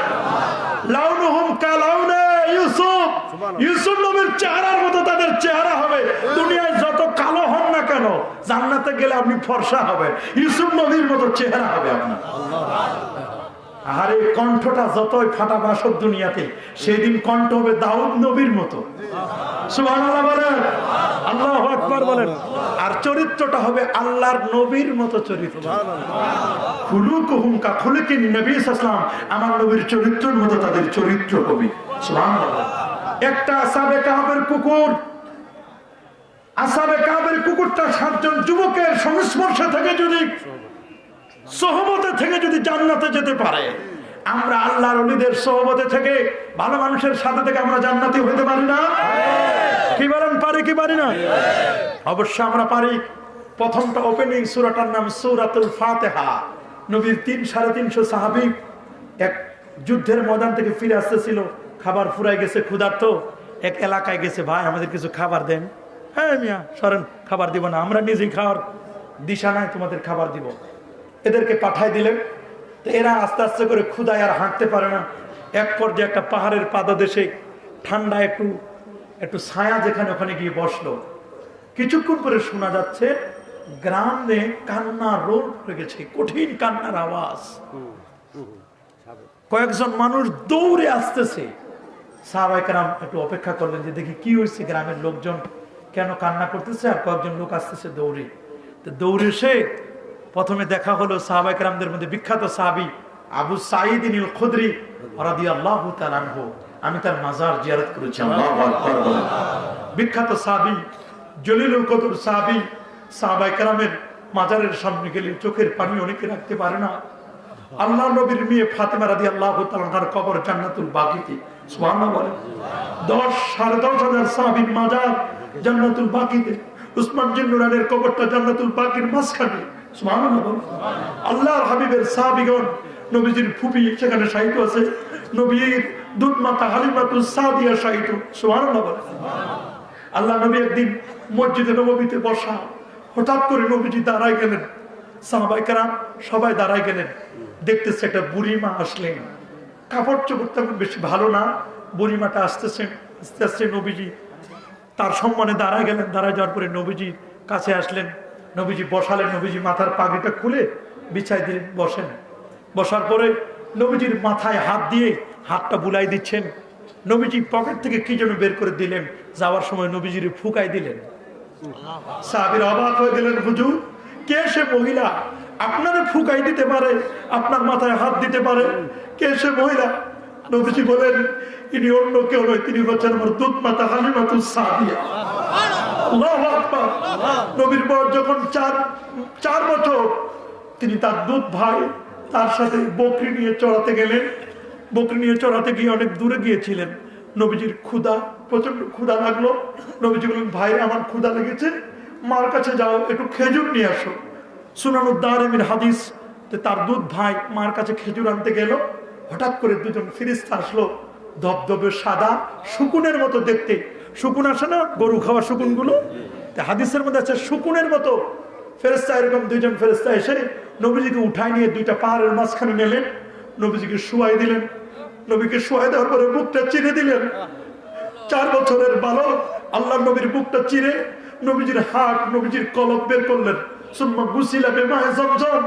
লাউনুহুম কালাউনে ইউসুফ, ইউসুফ নবীর চেহারার মতো তাদের চেহারা হবে। দুনিয়ায় যত কালো হন না কেন, জান্নাতে গেলে আপনি ফর্সা হবেন, ইউসুফ নবীর মতো চেহারা হবে আপনার। আরে কণ্ঠটা যতই ফাটা বাসক দুনিয়াতে, সেদিন কণ্ঠ হবে দাউদ নবীর মতো। সুবহানাল্লাহ বলেন। আল্লাহু আকবার বলেন। আর চরিত্রটা হবে আল্লাহর নবীর মতো চরিত্র। খুলুকুহুম কা খুলুকিন নবী সাল্লাল্লাহু আলাইহি ওয়াসাল্লাম, আমার নবীর চরিত্রের মতো তাদের চরিত্র হবে। সুবহানাল্লাহ। একটা আসহাবে কাহফের কুকুর, আসহাবে কাহফের কুকুরটা 7 জন যুবকের সংস্পর্শে থেকে যদি, সোহবতে থেকে যদি জান্নাতে যেতে পারে, আমরা আল্লাহর ওলিদের সোহবতে থেকে, ভালো মানুষের সাথে থেকে আমরা জান্নাতি হতে পারি না? কি বলেন, পারি কি পারি না? অবশ্যই আমরা পারি। প্রথমটা ওপেনিং সূরাটার নাম সূরাতুল ফাতিহা। নবীর 300-350 সাহাবী এক যুদ্ধের ময়দান থেকে ফিরে আসতেছিল, খাবার ফুরাই গেছে, ক্ষুধার্ত। এক এলাকায় গেছে, ভাই আমাদের কিছু খাবার দেন। হ্যাঁ মিয়া সরেন, খাবার দিব না, আমরা নিজেই খাওয়ার দিশা নাই, তোমাদের খাবার দিব। এদেরকে পাঠাই দিলেন। তো এরা আস্তে আস্তে করে ক্ষুধায় আর হাঁটতে পারে না। এক পর্যায়ে একটা পাহাড়ের পাদদেশে ঠান্ডা একটু একটু ছায়া যেখানে ওখানে গিয়ে বসলো। কিছুক্ষণ পরে শোনা যাচ্ছে গ্রামে কান্না রোল পড়ে গেছে, কঠিন কান্নার আওয়াজ। কয়েকজন মানুষ দৌড়ে আসতেছে। সাহাবায়ে কেরাম একটু অপেক্ষা করলেন যে দেখি কি হয়েছে, গ্রামের লোকজন কেন কান্না করতেছে। আর কয়েকজন লোক আসতেছে দৌড়ে। তো দৌড়ে এসে প্রথমে দেখা হলো সাহাবায়ে কেরামদের মধ্যে বিখ্যাত সাহাবী আবু সাঈদ আল খুদরি রাদিয়াল্লাহু তাআলা আনহু। আমি তার মাজার জিয়ারত করেছি। আল্লাহু আকবার। বিখ্যাত সাহাবী, জলিলুল কদর সাহাবী। সাহাবায়ে কেরামের মাজারের সামনে গেলে চোখের পানি অনেকে রাখতে পারে না। আল্লাহ নবীর মেয়ে ফাতেমা রাদিয়াল্লাহু তাআলা আনহার কবর জান্নাতুল বাকিতে। সুবহানাল্লাহ বলেন। 10,000 সাহাবীর মাজার জান্নাতুল বাকিতে। উসমান বিন নুরানের কবরটা জান্নাতুল বাকির মাঝখানে। সুবহানাল্লাহ বলেন। আল্লাহর হাবিবের সাহাবীগণ, নবীজির ফুফি সেখানে শায়িত আছে, নবীর দুধ মাতা হালিমাতুস সাদিয়া শায়িত। সুবহানাল্লাহ বলেন। আল্লাহ নবী একদিন মসজিদে নববীতে বসা, হঠাৎ করে নবীজি দাঁড়ায় গেলেন। সাহাবায়ে কেরাম সবাই দাঁড়ায় গেলেন। দেখতেছে একটা বুড়িমা আসলেন, কাপড় চোপড় তেমন বেশি ভালো না। বুড়িমাটা আসতেছেন, আস্তে আস্তে নবীজি তার সম্মানে দাঁড়ায় গেলেন। দাঁড়ায় যাওয়ার পরে নবীজি কাছে আসলেন, নবীজি বসালেন। নবীজি মাথার পাগড়িটা খুলে বিছাই দিলেন, বসেন। বসার পরে নবীজির মাথায় হাত দিয়ে হাতটা বুলাই দিচ্ছেন। নবীজি পকেট থেকে কি যেন বের করে দিলেন, যাওয়ার সময় নবীজির ফুকাই দিলেন। সাহাবীরা অবাক হয়ে গেলেন, হুজুর কে সে মহিলা আপনারে ফুকাই দিতে পারে, আপনার মাথায় হাত দিতে পারে? কে সে মহিলা? নবীজি বলেন, ইনি অন্য কেউ নয়, তিনি হচ্ছেন আমার দুধ মাতা হালিমাতুস সাদিয়া। আল্লাহু আকবার। নবীর বয়স যখন 4 বছর, তিনি তার দুধ ভাই তার সাথে বকরি নিয়ে চড়াতে গেলেন। বকরি নিয়ে চড়াতে গিয়ে অনেক দূরে গিয়েছিলেন। নবীজির ক্ষুধা, প্রচন্ড ক্ষুধা লাগলো। নবীজি বললেন, ভাই আমার ক্ষুধা লেগেছে, মার কাছে যাও, একটু খেজুর নিয়ে আসো। সুনানুদ দারিমির হাদিস, তার দুধ ভাই মার কাছে খেজুর আনতে গেল। হঠাৎ করে দুজন ফেরেশতা আসলো, ধবধবে সাদা, শকুনের মতো দেখতে। শকুন আসে না, গরু খাওয়া শকুন গুলো, হাদিসের মধ্যে আছে শকুনের মতো ফেরেশতা। এরকম দুইজন ফেরেশতা এসে নবীজিকে উঠায় নিয়ে 2টা পাহাড়ের মাঝখানে নিলেন, নবীজিকে শোয়াই দিলেন। নবীকে শোয়াই দেওয়ার পরে বুকটা চিরে দিলেন। 4 বছরের বালক আল্লাহ নবীর বুকটা চিরে নবীজির হাট, নবীজির কলব বের করলেন। সুম্মা গুসিলা বিমায়ে জমজম,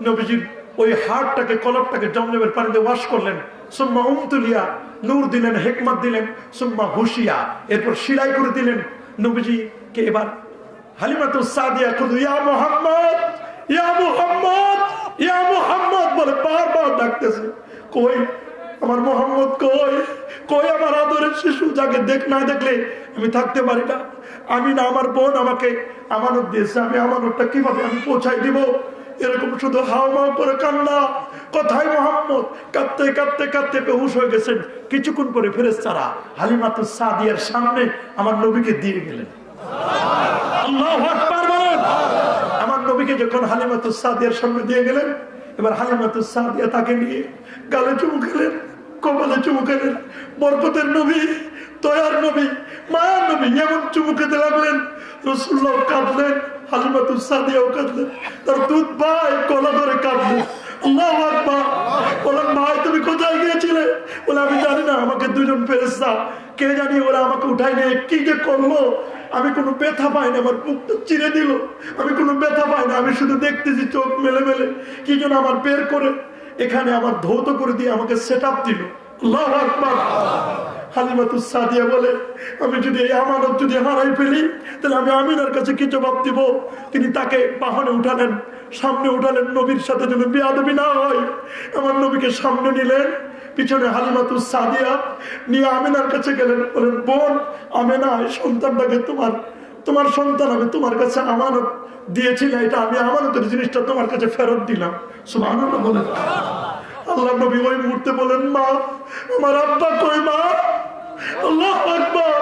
নবীজির ওই হাটটাকে, কলবটাকে জমজমের পানিতে ওয়াশ করলেন। সুম্মা উমতুলিয়া, নূর দিলেন, হিকমত দিলেন। সুম্মা হুশিয়া, এরপর শিরাই করে দিলেন। নবীজিকে এবার হালিমাতুস সাদিয়া খুদু ইয়া মুহাম্মদ, ইয়া মুহাম্মদ, ইয়া মুহাম্মদ বলে বারবার ডাকতেছে। কই আমার মোহাম্মদ, কই কই আমার আদরের শিশু, যাকে না দেখলে আমি থাকতে পারি না। আমি না, আমার বোন আমাকে আমানত দিয়েছে, আমি আমানতটা কিভাবে আমি পৌঁছাই দিব? এরকম শুধু হাওমাও করে কান্না। কোথায় মোহাম্মদ? কাঁদতে কাঁদতে কাঁদতে বেহুশ হয়ে গেছেন। কিছুক্ষণ পরে ফেরেশতারা হালিমাতুস সাদিয়ার সামনে আমার নবীকে দিয়ে গেলেন। আল্লাহু আকবার বলেন। আমার নবীকে যখন হালিমাতুস সাদিয়ার সামনে দিয়ে গেলেন, এবার হালিমাতুস সাদিয়া তাকে নিয়ে গালে চুমু খেলেন, কপালে চুমু খেলেন। বরকতের নবী, দয়ার নবী, মায়ার নবী এমন চুমু খেতে লাগলেন। রাসূলুল্লাহ কাঁদলেন, হালিমাতুস সাদিয়াও কাঁদলেন, তার দুধ ভাই গলা ধরে কাঁদলেন। আল্লাহু আকবার। বলেন, ভাই তুমি কোথায় গিয়েছিলে? বলে, আমি জানি না, আমাকে 2জন ফেরেশতা কে জানি ওরা আমাকে উঠাই নিয়ে কি যে করলো, আমি কোনো ব্যথা পাই না, আমার বুকটা চিরে দিল, আমি কোনো ব্যথা পাই না, আমি শুধু দেখতেছি চোখ মেলে মেলে কি যেন আমার বের করে এখানে আমার ধৌত করে দিয়ে আমাকে সেটআপ দিল। আল্লাহু আকবার। হালিমাতুস সাদিয়া বলে, আমি যদি এই আমানত যদি হারাই ফেলি, তাহলে আমি আমিনার কাছে কি জবাব দিব? তিনি তাকে বাহনে উঠালেন, সামনে উঠালেন, নবীর সাথে যেন বেয়াদবি না হয়। আমার নবীকে সামনে নিলেন, পিছনে হালিমাতুস সাদিয়া নিয়ে আমিনার কাছে গেলেন। বলেন, বোন আমিনা, এই সন্তানটাকে তোমার সন্তান আমি তোমার কাছে আমানত দিয়েছিলাম, এটা আমি আমানতের জিনিসটা তোমার কাছে ফেরত দিলাম। সুবহানাল্লাহ বলেন। আল্লাহ নবী ওই মুহূর্তে বলেন, মা আমার আব্বা কই? মা, আল্লাহু আকবার।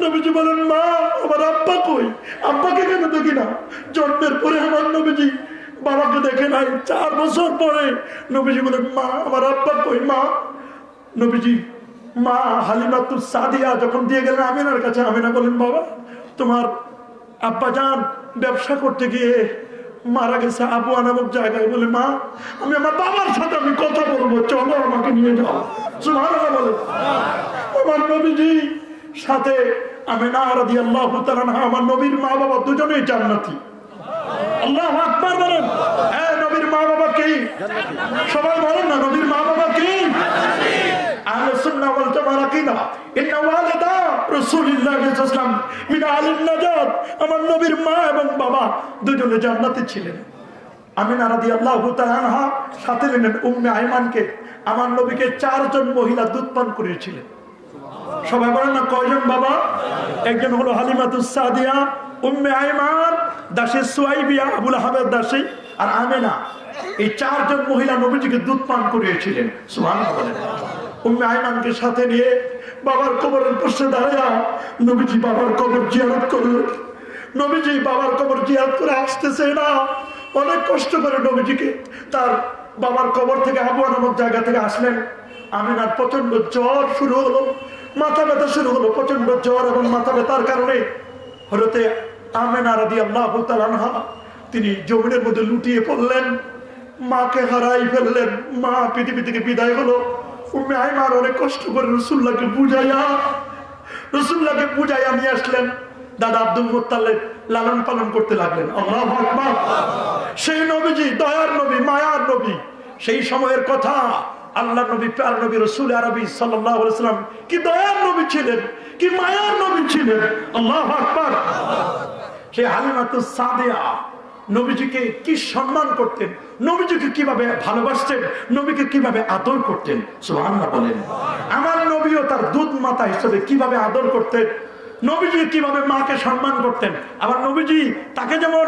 নবীজি বলেন, মা আমার আব্বা কই? আব্বাকে কেন দেখি না? জন্মের পরে আমার নবীজি বাবাকে দেখে নাই। 4 বছর পরে নবীজি বলেন, মা আমার আব্বা কই? মা, নবীজি মা হালিমাতুস সাদিয়া যখন দিয়ে গেলেন আমিনার কাছে, আমিনা বলেন, বাবা তোমার আব্বা জান ব্যবসা করতে গিয়ে মারা গেছে আবুয়া নামক জায়গায়। বলে, মা আমি আমার বাবার সাথে আমি কথা বলবো, চলো আমাকে নিয়ে যাও। সুবহানাল্লাহ বলে। আমার নবীজি সাথে আমিনা রাদিয়াল্লাহু তাআলা আনহা আমার নবীর মা বাবা দুজনেই জান্নাতি। আল্লাহু আকবার বলেন। হ্যাঁ, নবীর মা বাবা কি? সবাই বলেন না, নবীর মা বাবা কি? আহলে সুন্নাহ ওয়াল জামাআহ আকীদা ইন্না ওয়ালিদা রাসূলুল্লাহ সাল্লাল্লাহু আলাইহি ওয়াসাল্লাম মিন আহলিন নাজাত। আমার নবীর মা এবং বাবা দুজনে জান্নাতি ছিলেন। আমিনা রাদিয়াল্লাহু তাআলা আনহা সাথে নিলেন উম্মে আইমানকে। আমার নবীকে 4 জন মহিলা দুধ পান করিয়েছিলেন। সবাই বলেন না, কয়জন বাবা? একজন হলো হালিমাতুস সাদিয়া, উম্মে আইমান, দাসী সুয়াইবিয়া, আবুল আহাবের দাসী, আর আমেনা। এই 4 জন মহিলা নবীজিকে দুধ পান করিয়েছিলেন। সুবহানাল্লাহ বলেন। উম্মে আইমানকে সাথে নিয়ে বাবার কবরের পাশে দাঁড়ায়া নবীজি বাবার কবর জিয়ারত করলেন। নবীজি বাবার কবর জিয়ারত করে আসতেছে না, অনেক কষ্ট করে নবীজিকে তার বাবার কবর থেকে আবুয়া নামক জায়গা থেকে আসলেন। আমিনার প্রচন্ড জ্বর শুরু হলো, মাথা ব্যথা শুরু হলো। প্রচন্ড জ্বর এবং মাথা ব্যথার কারণে হযরতে আমিনা রাদিয়াল্লাহু তাআলা আনহা তিনি জমিনের মধ্যে লুটিয়ে পড়লেন, মাকে হারাই ফেললেন। মা পৃথিবী থেকে বিদায় হলো। উম্মে আইমান অনেক কষ্ট করে রাসূলুল্লাহকে বুঝাইয়া নিয়ে আসলেন। দাদা আব্দুল মুত্তালিব লালন পালন করতে লাগলেন। আল্লাহু আকবার। সেই নবীজি দয়ার নবী, মায়ার নবী, সেই সময়ের কথা। আল্লাহ নবী, প্যার নবী রাসূল আরবি সাল্লাল্লাহু আলাইহি ওয়াসাল্লাম কি দয়ার নবী ছিলেন, কি মায়ার নবী ছিলেন। আল্লাহু আকবার। সেই হালিমাতুস সাদিয়া নবীজিকে কি সম্মান করতেন, নবীজিকে কিভাবে ভালোবাসতেন, নবীকে কিভাবে আদর করতেন। সুবহানাল্লাহ বলেন। আমার নবীও তার দুধ মাতা হিসেবে কিভাবে আদর করতেন, নবীজি কিভাবে মাকে সম্মান করতেন। আবার নবীজি তাকে যেমন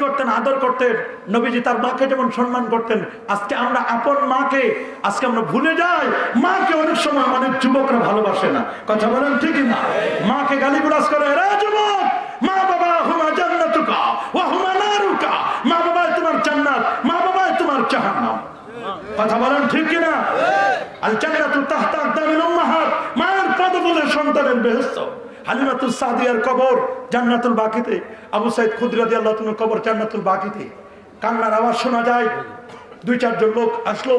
করতেন, আদর করতেন, নবীজি তার মাকে যেমন সম্মান করতেন। আজকে আমরা আপন মাকে আজকে আমরা ভুলে যাই। মাকে অনেক সময় অনেক যুবকরা ভালোবাসে না। কথা বলেন ঠিক না? মাকে গালিগালাজ করে, রে যুবক, মা বাবা হুমা জান্নাতুকা ওয়া হুমা নারুকা। মা বাবা তোমার জান্নাত, মা বাবা তোমার জাহান্নাম। কথা বলেন ঠিক কিনা? আল জান্নাতু তাহতা আকদামিল উম্মাহাত। মায়ের পদতলে সন্তানের বেহেশত। হালিমাতুস সাদিয়ার কবর জান্নাতুল বাকিতে, আবু সাইদ খুদরি রাদিয়াল্লাহু তাআলার কবর জান্নাতুল বাকিতে। কান্নার আওয়াজ শোনা যায়। 2-4 জন লোক আসলো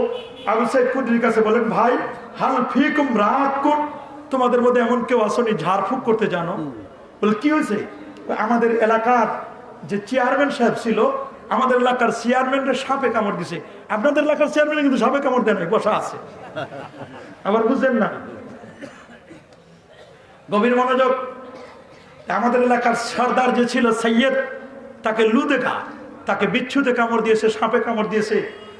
আবু সাইদ খুদরির কাছে, বলেন, ভাই, হাল ফিকুম রাকুন, তোমাদের মধ্যে এমন কেউ আসনি ঝাড়ফুঁক করতে জানো? বলে, কি হয়েছে? আমাদের এলাকার যে চেয়ারম্যান সাহেব ছিল, আমাদের এলাকার চেয়ারম্যানের সাপে কামড় দিছে। আপনাদের এলাকার চেয়ারম্যান কিন্তু সাপে কামড় দেয় নাই, বসা আছে। আবার বুঝলেন না? গভীর মনোযোগ। আমাদের এলাকার সর্দার যে ছিল সৈয়দ, তাকে লুদেকা, তাকে বিচ্ছুতে কামড় দিয়েছে, সাপে কামড় দিয়েছে।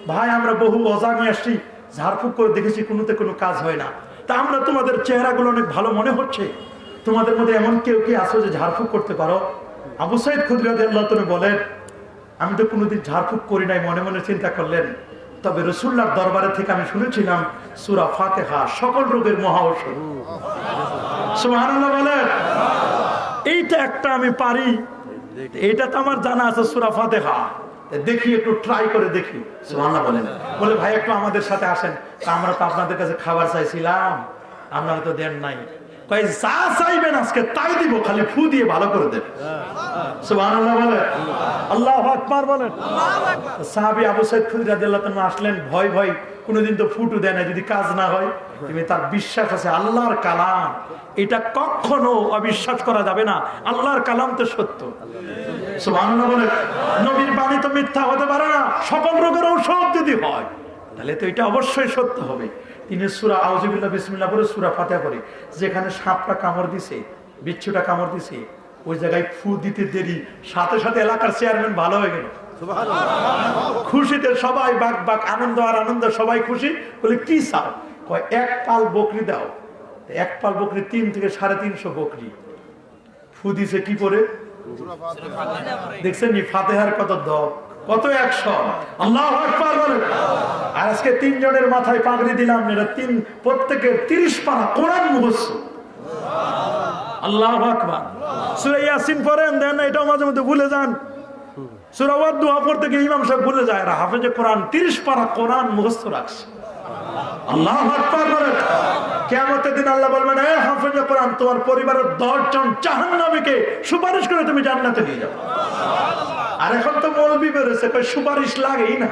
ভাই, আমরা বহু ওজা নিয়ে আসছি, ঝাড়ফুঁক করে দেখেছি, কোনোতে কোনো কাজ হয় না। তা আমরা তোমাদের চেহারাগুলো অনেক ভালো মনে হচ্ছে, তোমাদের মধ্যে এমন কেউ কি আছো যে ঝাড়ফুঁক করতে পারো? আবু সাইদ খুদরি রাদিয়াল্লাহু তাআলা বলেন, আমি তো কোনোদিন ঝাড়ফুঁক করি নাই। মনে মনে চিন্তা করলেন, তবে রাসূলুল্লাহর দরবারে থেকে আমি শুনেছিলাম সূরা ফাতিহা সকল রোগের মহা ঔষধ। সুবহানাল্লাহ বলেন। এইটা একটা আমি পারি, এটা তো আমার জানা আছে, সূরা ফাতিহা। দেখি, একটু ট্রাই করে দেখি। সুবহানাল্লাহ বলেন। বলে, ভাই, একটু আমাদের সাথে আসেন। আমরা তো আপনাদের কাছে খাবার চাইছিলাম, আপনারা তো দেন নাই। কই, যা চাইবেন আজকে তাই দিব, খালি ফু দিয়ে ভালো করে দেন। সুবহানাল্লাহ বলেন। আল্লাহু আকবার বলেন। সাহাবী আবু সাইদ খুদরি রাদিয়াল্লাহু তাআলা আসলেন, ভয় ভয়, কোনোদিন তো ফুটু দেয় না, যদি কাজ না হয়। তুমি তার বিশ্বাস আছে আল্লাহর কালাম, এটা কখনো অবিশ্বাস করা যাবে না। আল্লাহর কালাম তো সত্য। সুবহানাল্লাহ বলেন। নবীর বাণী তো মিথ্যা হতে পারে না। সকল রোগের ঔষধ যদি হয়, তাহলে তো এটা অবশ্যই সত্য হবে। তিনি সূরা আউযুবিল্লাহ বিসমিল্লাহ পড়ে সূরা ফাতিহা পড়ে, যেখানে সাপটা কামড় দিছে, বিচ্ছুটা কামড় দিছে, ওই জায়গায় ফু দিতে দেরি, সাথে সাথে এলাকার চেয়ারম্যান ভালো হয়ে গেল। খুশিতে সবাই বাক বাক, আনন্দ আর আনন্দ, সবাই খুশি। বলে, কি চাও? কয়, 1 পাল বকরি দাও। 1 পাল বকরি 3 থেকে 350 বকরি। ফু দিছে কি করে? দেখছেন নি ফাতিহার কত দব, কত 100। আল্লাহু আকবার বলেন। আর আজকে 3 জনের মাথায় পাগড়ি দিলাম, এরা প্রত্যেকের 30 পারা কোরআন মুখস্থ। আল্লাহু আকবার। সূরা ইয়াসিন পড়েন, দেন এটাও মাঝে মধ্যে ভুলে যান। সূরা ওয়াদ-দুহা পড়তে গিয়ে ইমাম সাহেব ভুলে যায়। আর হাফেজে কোরআন 30 পারা কোরআন মুখস্থ রাখছে। আল্লাহু আকবার বলেন। কিয়ামতের দিন আল্লাহ বলবেন, এ হাফেজে কোরআন, তোমার পরিবারের 10 জন জাহান্নামীকে সুপারিশ করে তুমি জান্নাতে নিয়ে যাও। আর এখন তো মৌলবি বেরোছে, সুপারিশ লাগেই না।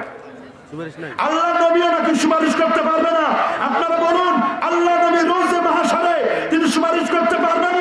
আল্লাহ নবীও নাকি সুপারিশ করতে পারবে না। আপনারা বলুন, আল্লাহ নবী রোজে মাহশরে তিনি সুপারিশ করতে পারবেন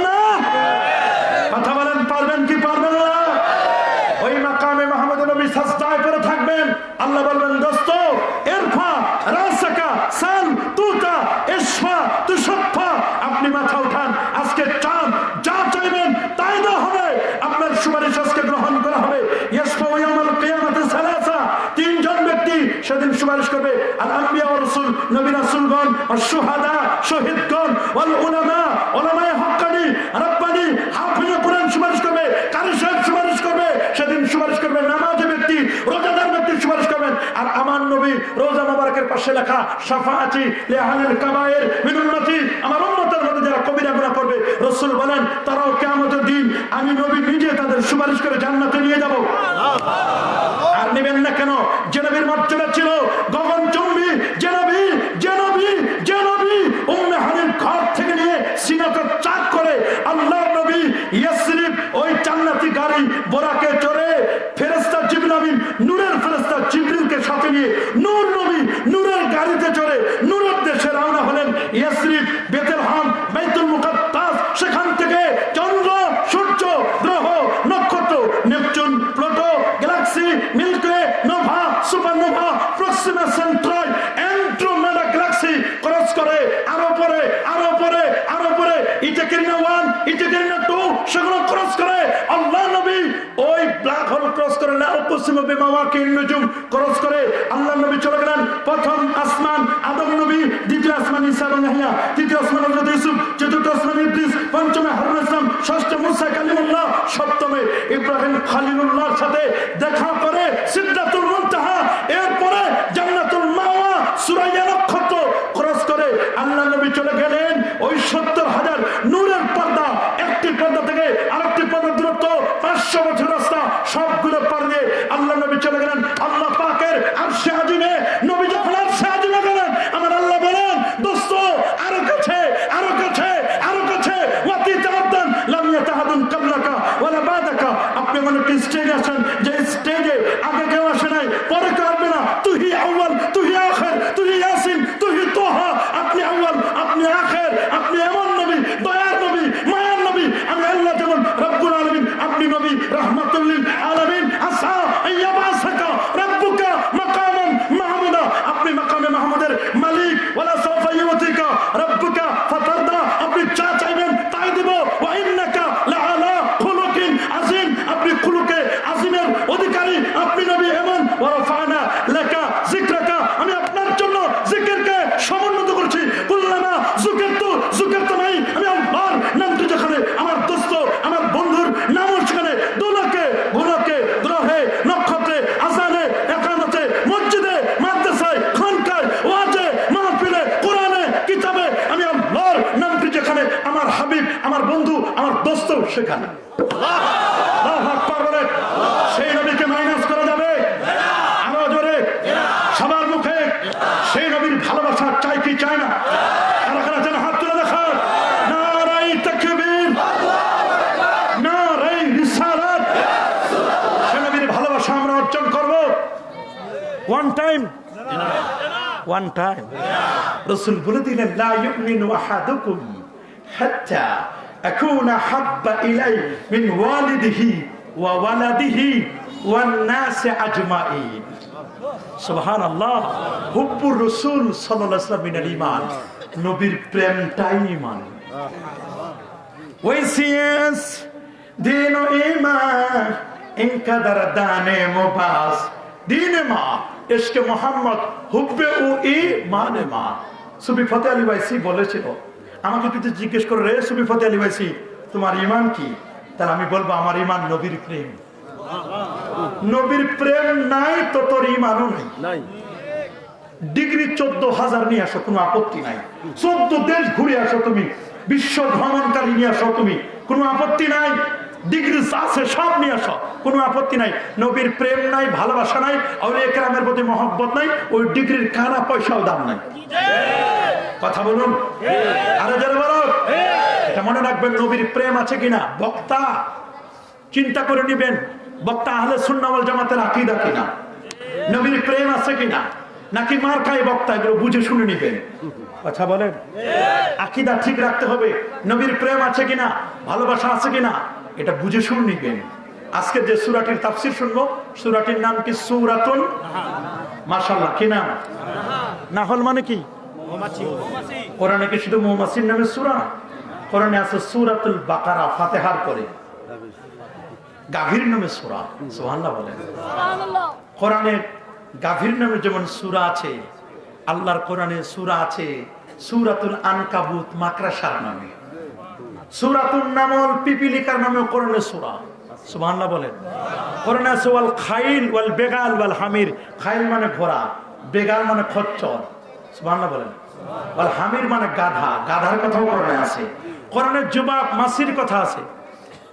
সুপারিশ করবে আল আম্বিয়া ওয়া রাসূল, নবী রাসূলগণ, ওয়াস শুহাদা, শহীদগণ, ওয়াল উলামা, উলামায়ে হক্কানি, রাব্বানি, হাফিজে কোরআন সুপারিশ করবে, কারি সাহেব সুপারিশ করবে, সেদিন সুপারিশ করবে নামাজি ব্যক্তি, রোজাদার ব্যক্তি সুপারিশ করবেন। আর আমার নবী রোজা মোবারকের পাশে লেখা শাফাআতি লিআহলিল কাবায়ের মিন উম্মতি, আমার উম্মতের মধ্যে যারা কবিরা গুনাহ করবে, রাসূল বলেন তারাও কিয়ামতের দিন আমি নবী নিজে তাদের সুপারিশ করে জান্নাতে নিয়ে যাব। আর নেবেন না কেন? যে নবীর মর্যাদা ছিল গগনচুম্বী, যে নবী উম্মে হানির ঘর থেকে নিয়ে সিনাতে চাক করে আল্লাহর নবী ইয়াসরিব ওই জান্নাতি গাড়ি বোরাকে চড়ে ফেরেশতা জিবরিল আমিন নূরের ফেরেশতা জিবরিলকে সাথে নিয়ে নূর নবী নূরের গাড়িতে চড়ে নূরের দেশে রওনা হলেন ইয়াসরিব, বেতেলহাম, বাইতুল মুকাদ্দাস। সেখান থেকে চন্দ্র, সূর্য, গ্রহ, নক্ষত্র, Neptune, Pluto, galaxy, Milky Way, nova, supernova, Proxima Centauri, Andromeda galaxy cross করে আরো পরে ইটাকেরিনা 1, ইটাকেরিনা 2 সেগুলো ক্রস করে আল্লাহ নবী ওই ব্ল্যাক হোল ক্রস করে লাউকুসিমু বিমাওয়াকিন নুজুম ক্রস করে আল্লাহ নবী চলে গেলেন প্রথম আসমান আদম নবী, দ্বিতীয় আসমান ঈসা এবং ইয়াহইয়া, তৃতীয় আসমান হযরত ইউসুফ, চতুর্থ আসমান ইদ্রিস, পঞ্চমে হারুন ইসলাম, ষষ্ঠ মুসা কালিমুল্লাহ, সপ্তমে ইব্রাহিম খলিলুল্লাহর সাথে দেখা করে সিদরাতুল মুনতাহা, এরপরে জান্নাতুল মাওয়া, সুরাইয়া নক্ষত্র ক্রস করে আল্লাহ নবী চলে গেলেন ওই 70,000 নূরের পর্দা, একটি পর্দা থেকে আরেকটি পর্দার দূরত্ব 500 বছর রাস্তা, সবগুলো পার দিয়ে আল্লাহ নবী চলে গেলেন আল্লাহ পাকের আরশে আজিমে। নবী যখন আরশে আজিমে গেলেন আমার আল্লাহ বলেন দোস্ত আরো কাছে ওয়াতি তাআদ্দান লাম ইয়াতাহাদুন কাবলাকা ওয়ালা বাদাকা। আপনি মনে কি স্টেজে আছেন যে স্টেজে আগে কেউ আসে নাই, পরে কেউ আসবে না। তুই আউয়াল, তুই আখির, তুই ইয়াসিন, তুই তোহা। আপনি আউয়াল, আপনি আখির, আপনি এমন নবী, দয়ার নবী, মায়ার নবী। আমি আল্লাহ যেমন রব্বুল আলামিন, আপনি নবী রাহমাতুল লিল আলামিন। আসা আইয়াবাসাকা রাব্বুকা মাকামান মাহমুদা। আপনি মাকামে মাহমুদের মালিক। ওয়ালা সাওফা ইউতিকা রাব্বুকা ফাতারদা। আপনি যা চাইবেন তাই দেব। ওয়া ইন্নাকা লাআলা খুলুকিন আযীম। আপনি খুলুকে আযীমের অধিকারী। আপনি নবী এমন। ওয়া রাফা'না লাকা যিকরাকা। আমি আপনার জন্য জিকিরকে সমুন্নত করেছি। কুল্লামা যুকিরতু নাই। আমি আল্লাহর নামটি যেখানে, আমার দোস্ত, আমার বন্ধুর নামও সেখানে। দোলকে, গোলকে, গ্রহে, নক্ষত্রে, আযানে, একামতে, মসজিদে, মাদ্রাসায়, খানকায়, ওয়াজে, মাহফিলে, কোরআনে, কিতাবে আমি আল্লাহর নামটি যেখানে, আমার হাবিব, আমার বন্ধু, আমার দোস্ত সেখানে। আল্লাহু আকবার বলে সেই নবীকে মাইনাস করা যাবে? আরো জোরে সবার মুখে সেই নবীর ভালোবাসা চাই কি চাই না? কারা যেন হাত তুলে দেখা। নারাই তাকবীর, নারাই রিসালাত। সেই নবীর ভালোবাসা আমরা অর্জন করব। ওয়ান টাইম রাসূল বলে দিলেন লা ইউমিনু আহাদুকুম হাত্তা আকুনা হাব্বা ইলাই মিন ওয়ালিদিহি ওয়া ওয়ালাদিহি ওয়ান নাস আজমাইন। সুবহানাল্লাহ। হুব্বুর রাসূল সাল্লাল্লাহু আলাইহি ওয়াসাল্লাম মিনাল ঈমান। নবীর প্রেমটাই ঈমান। ওয়াইসিয়াস দিন ও ঈমান ইনকাদার দানে মুবাস দিনে মা ইশকে মোহাম্মদ হুব্বে ও ঈমানে মা। সুফি ফতে আলী ভাইসি বলেছিল, আমাকে যদি জিজ্ঞেস করে রে সুফি ফতে আলী ভাইসি তোমার ঈমান কি, তাহলে আমি বলবো আমার ঈমান নবীর প্রেম। নবীর প্রেম নাই তো তোর ঈমানও নাই। ডিগ্রি 14,000 নিয়ে আসো, কোনো আপত্তি নাই। 14 দেশ ঘুরে আসো তুমি, বিশ্ব ভ্রমণকারী নিয়ে আসো তুমি, কোনো আপত্তি নাই। ডিগ্রি আছে সব নিয়ে আসো, কোনো আপত্তি নাই। নবীর প্রেম নাই, ভালোবাসা নাই, আউলিয়া কেরামের প্রতি মহব্বত নাই, ওই ডিগ্রির কানা পয়সাও দাম নাই। কথা বলুন আরো যারা বলো। এটা মনে রাখবেন, নবীর প্রেম আছে কিনা বক্তা চিন্তা করে নিবেন। বক্তা আহলে সুন্নাহ ওয়াল জামাতের আকীদা কিনা, নবীর প্রেম আছে কিনা, নাকি মার্কাই বক্তা, এগুলো বুঝে শুনে নিবেন। কথা বলেন, আকীদা ঠিক রাখতে হবে। নবীর প্রেম আছে কিনা, ভালোবাসা আছে কিনা, এটা বুঝে শুনে নিবেন। আজকে যে সূরাটির তাফসীর শুনবো, সূরাটির নাম কি? সূরাতুন মাশাআল্লাহ। কি নাম? নাহল মানে কি? মৌমাছি। কোরআনে কি শুধু মৌমাছির নামে সূরা? কোরআনে আছে সূরাতুল বাকারা, ফাতিহার পরে গাভীর নামে সূরা। সুবহানাল্লাহ বলেন। সুবহানাল্লাহ। কোরআনে গাভীর নামে যেমন সূরা আছে, আল্লাহর কোরআনে সূরা আছে সূরাতুল আনকাবুত মাকড়াসার নামে, সূরাতুন নামল পিপিলিকার নামে কোরআনে সূরা। সুবহানাল্লাহ বলেন। কোরআনে আছে ওয়াল খাইল ওয়াল বেগাল ওয়াল হামির। খাইল মানে ঘোড়া, বেগাল মানে খচ্চর। সুবহানাল্লাহ বলেন। ওয়াল হামির মানে গাধা, গাধার কথাও কোরআনে আছে। কোরআনে জুবাব মাছির কথা আছে,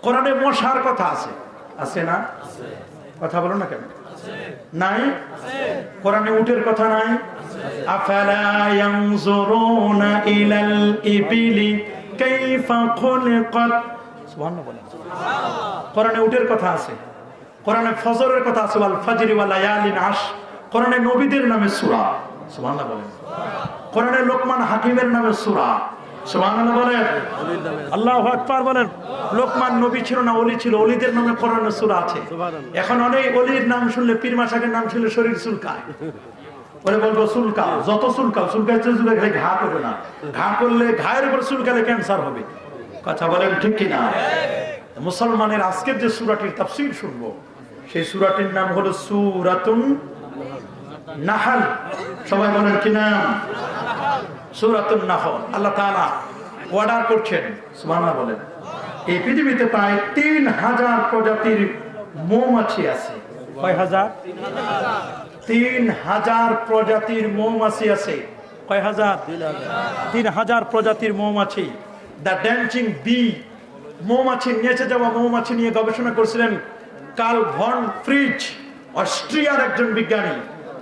কোরআনে মশার কথা আছে, আছে না? কথা বলো না কেন? নাই? কোরআনে উটের কথা নাই? আফালা ইয়ানজুরুনা ইলাল ইবিলি কাইফা খুলিকাত। সুবহানাল্লাহ বলেন। কোরআনে উটের কথা আছে, কোরআনে ফজরের কথা আছে, ওয়াল ফাজরি ওয়া লায়ালিন আশ। কোরআনে নবীদের নামে সূরা। সুবহানাল্লাহ বলেন। কোরআনে লোকমান হাকিমের নামে সূরা। সুবহানাল্লাহ বলেন। আল্লাহু আকবার বলেন। লোকমান নবী ছিল না, ওলি ছিল, ওলিদের নামে কোরআনে সূরা আছে। এখন অনেক ওলির নাম শুনলে, পীর মাশাকের নাম শুনলে শরীর চুলকায়। ওরে বলবো চুলকাও, যত চুলকাও, চুলকাইতে চুলকাই ঘা করবে না, ঘা করলে ঘায়ের উপর চুলকালে ক্যান্সার হবে। কথা বলেন ঠিক কিনা? মুসলমানের আজকের যে সূরাটির তাফসীর শুনবো, সেই সূরাটির নাম হলো সূরাতুন নাহল। সবাই বলেন কি নাম? সূরাতুন নাহল। আল্লাহ তাআলা অর্ডার করছেন, সুবহানাল্লাহ বলেন। এই পৃথিবীতে প্রায় ৩,০০০ প্রজাতির মৌমাছি আছে। কয় হাজার? ৩,০০০ প্রজাতির মৌমাছি আছে। কয় হাজার? ৩,০০০ প্রজাতির মৌমাছি। দ্য ড্যান্সিং বি, মৌমাছি নেচে যাওয়া মৌমাছি নিয়ে গবেষণা করেছিলেন কার্ল ভন ফ্রিজ, অস্ট্রিয়ার একজন বিজ্ঞানী।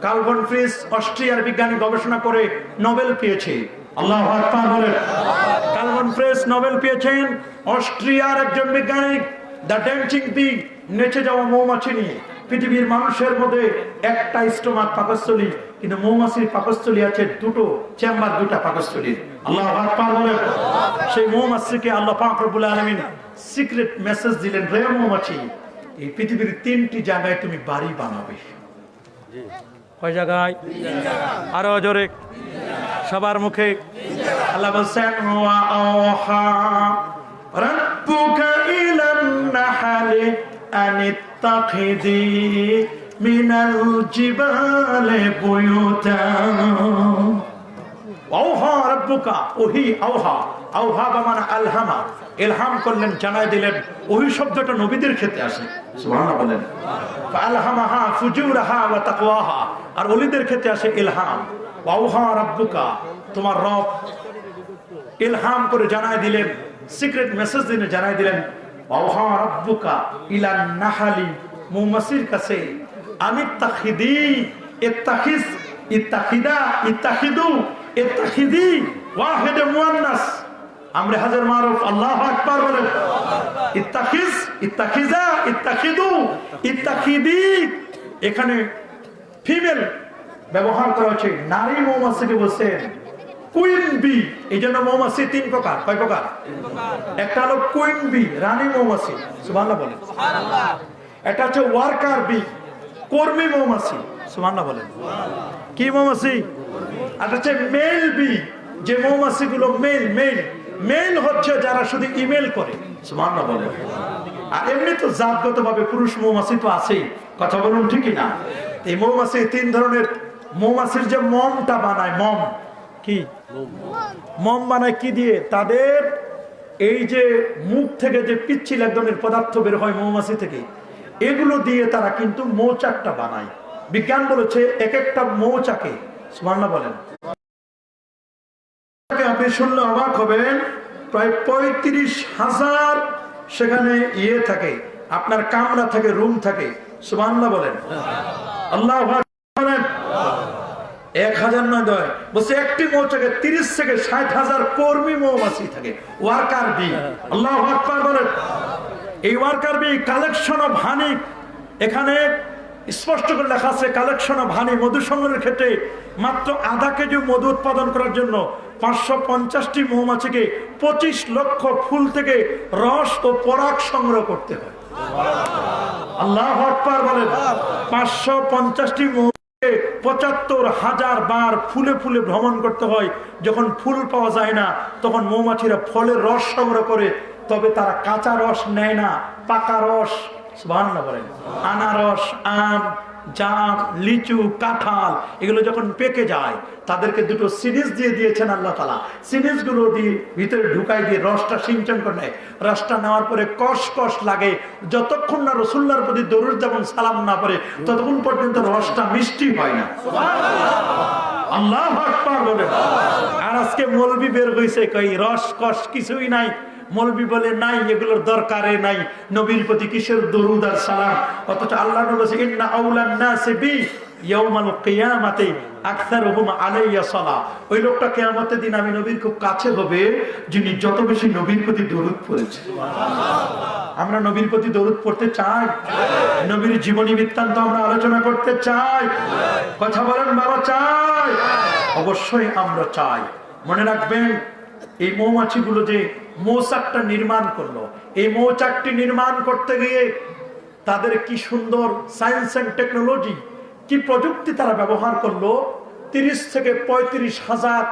কার্ল ভন ফ্রিজ অস্ট্রিয়ার বিজ্ঞানী, গবেষণা করে নোবেল পেয়েছে। আল্লাহু আকবার বলেন। কার্ল ভন ফ্রিজ নোবেল পেয়েছেন, অস্ট্রিয়ার একজন বিজ্ঞানী। দ্য ড্যান্সিং বি, নেচে যাওয়া মৌমাছি নিয়ে। পৃথিবীর মানুষের মধ্যে একটা স্টোমাক পাকস্থলী, কিন্তু মৌমাছির পাকস্থলী আছে দুটো, চেম্বার দুটা পাকস্থলীর। আল্লাহু আকবার বলেন। সেই মৌমাছিকে আল্লাহ পাক রব্বুল আলামিন সিক্রেট মেসেজ দিলেন, রে মৌমাছি, এই পৃথিবীর ৩টি জায়গায় তুমি বাড়ি বানাবে। কয় জায়গায়? আরো জোরে সবার মুখে। আল্লাহ বলছেন ওয়া আওহা রাব্বুকা ইলান নাহলি আনিত্তাখিযি মিনাল জিবালি বুয়ুতা। আওহা রাব্বুকা, ওহি আওহা, আওহা মানে আলহামা, ইলহাম করলেন, জানাই দিলেন। ওহি শব্দটা নবীদের ক্ষেত্রে আসে। সুবহানাল্লাহ বলেন। ফাআলহামাহা ফুজুরাহা ওয়া তাকওয়াহা। আর ওলিদের ক্ষেত্রে আসে ইলহাম। আওহা রাব্বুকা, তোমার রব ইলহাম করে জানাই দিলেন, সিক্রেট মেসেজ দিনে জানাই দিলেন। আওহা রাব্বুকা ইলান নাহলি, মৌমাছির কাছে, আনিত্তাখিদি, ইত্তাখিজ, ইত্তাখিদা, ইত্তাখিদু, ইত্তাখিদি, ওয়াহিদ মুয়ান্নাস, আমরা হাজার মারুফ। আল্লাহু আকবার বলেন। ইত্তাখিজ, ইত্তাখিজা, ইত্তাখিদু, ইত্তাখিদি, এখানে ফিমেল ব্যবহার করা হচ্ছে। নারী মৌমাছিকে বলছেন কুইন বি। এই জন্য মৌমাছি ৩ প্রকার। কয় প্রকার? একটা হলো কুইন বি, রানী মৌমাছি। সুবহানাল্লাহ বলেন। এটা হচ্ছে ওয়ার্কার বি, কর্মী মৌমাছি। সুবহানাল্লাহ বলেন। কি মৌমাছি? আর হচ্ছে মেল বি, যে মৌমাছিগুলো মেল। মেল মেল হচ্ছে যারা শুধু ইমেল করে। সুবহানাল্লাহ বলেন। আর এমনি তো জাতগতভাবে পুরুষ মৌমাছি তো আছেই। কথা বলুন ঠিকই না? এই মৌমাছি ৩ ধরনের। মৌমাছির যে মমটা বানায়, মম কি? মম বানায় কি দিয়ে? তাদের এই যে মুখ থেকে যে পিচ্ছিল এক ধরনের পদার্থ বের হয় মৌমাছি থেকে, এগুলো দিয়ে তারা কিন্তু মৌচাকটা বানায়। বিজ্ঞান বলেছে এক একটা মৌচাকে, সুবহানাল্লাহ বলেন, আপনি শুনলে অবাক হবেন, প্রায় ৩৫,০০০ সেখানে ইয়ে থাকে, আপনার কামরা থাকে, রুম থাকে। সুবহানাল্লাহ বলেন। আল্লাহু আকবার বলেন। ১,০০০ নয়, বলছে একটি মৌচাকে ৩০ থেকে ৬০,০০০ কর্মী মৌমাছি থাকে, ওয়ার্কার বি। আল্লাহু আকবার বলেন। এই worker bee collection of honey, এখানে স্পষ্ট করে লেখা আছে কালেকশন অফ হানি। মধু সংগ্রহের ক্ষেত্রে মাত্র আধা কেজি মধু উৎপাদন করার জন্য ৫৫০টি মৌমাছিকে ২৫ লক্ষ ফুল থেকে রস ও পরাগ সংগ্রহ করতে হয়। আল্লাহু আকবার বলেন। ৫৫০টি মৌমাছিকে ৭৫,০০০ বার ফুলে ফুলে ভ্রমণ করতে হয়। যখন ফুল পাওয়া যায় না, তখন মৌমাছিরা ফলের রস সংগ্রহ করে, তবে তারা কাঁচা রস নেয় না, পাকা রস। সুবহানাল্লাহ বলেন। আনারস, আম, জাম, লিচু, কাঁঠাল এগুলো যখন পেকে যায় তাদেরকে দুটো সিরিজ দিয়ে দিয়েছেন আল্লাহ তাআলা। সিরিজগুলো দিয়ে ভিতরে ঢুকাই দিয়ে রসটা সিঞ্চন করে নেয়। রসটা নেওয়ার পরে কষ কষ লাগে, যতক্ষণ না রাসূলুল্লাহর প্রতি দরুদ এবং সালাম না পড়ে ততক্ষণ পর্যন্ত রসটা মিষ্টি হয় না। আল্লাহু আকবার বলেন। আর আজকে মৌলবি বের হইছে কই রস কষ কিছুই নাই, মৌলবি বলে নাই, এগুলোর দরকারে নাই, নবীর প্রতি কিসের দরুদ আর সালাম। অথচ আল্লাহ নবী বলেছে ইন্না আউলান নাসি বি ইয়াউমাল কিয়ামাতি আকসারুহুম আলাইয়া সালাহ। ওই লোকটা কিয়ামতের দিন আমি নবীর খুব কাছে হবে যিনি যত বেশি নবীর প্রতি দরুদ পড়েছে। আমরা নবীর প্রতি দরুদ পড়তে চাই, নবীর জীবনী বৃত্তান্ত আমরা আলোচনা করতে চাই। কথা বলেন বাবা, চাই? অবশ্যই আমরা চাই। মনে রাখবেন এই মৌমাছিগুলো যে মৌচাকটা নির্মাণ করলো, এই মৌচাকটি নির্মাণ করতে গিয়ে তাদের কি সুন্দর সায়েন্স এন্ড টেকনোলজি, কি প্রযুক্তি তারা ব্যবহার করলো। 30 থেকে 35,000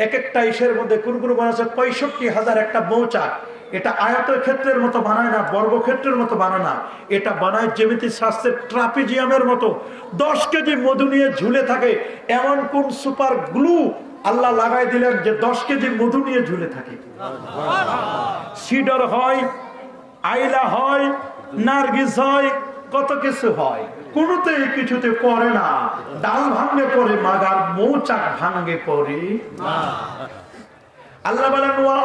এক একটা ইসের মধ্যে কোন বানাচ্ছে 65,000 একটা মৌচাক। এটা আয়তের ক্ষেত্রের মতো বানায় না, বর্গক্ষেত্রের মতো বানায় না, এটা বানায় জ্যামিতি শাস্ত্রের ট্রাপিজিয়ামের মতো। 10 কেজি মধু নিয়ে ঝুলে থাকে এমন কোন সুপার গ্লু আল্লাহ লাগাই দিলেন যে 10 কেজি মধু নিয়ে ঝুলে থাকে। সিডর হয়, আইলা হয়, নার্গিস হয়, কত কিছু হয়, কোনতেই কিছুতে পড়ে না। ডাল ভাঙ্গে পড়ে মাগার মৌচাক ভাঙ্গে পড়ে না। আল্লাহ বলেন ওয়া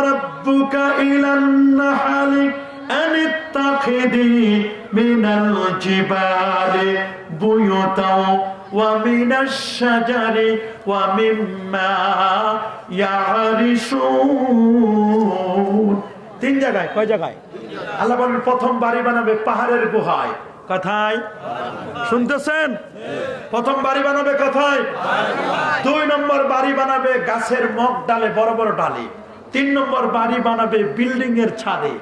রাব্বুকা ইলান নাহলি আনিত্তাখিদি মিনাল জিবালি বুয়ুতাও ওয়া মিনাশ শাজারি ওয়া মিম্মা ইয়ারিশুন। 3 জায়গায়, কয় জায়গায়? আল্লাহ বলেন প্রথম বাড়ি বানাবে পাহাড়ের গুহায়। কথায় শুনতেছেন? প্রথম বাড়ি বানাবে কথায়? 2 নম্বর বাড়ি বানাবে গাছের মগ ডালে, বড় বড় ডালে। 3 নম্বর বাড়ি বানাবে বিল্ডিং এর ছাদে।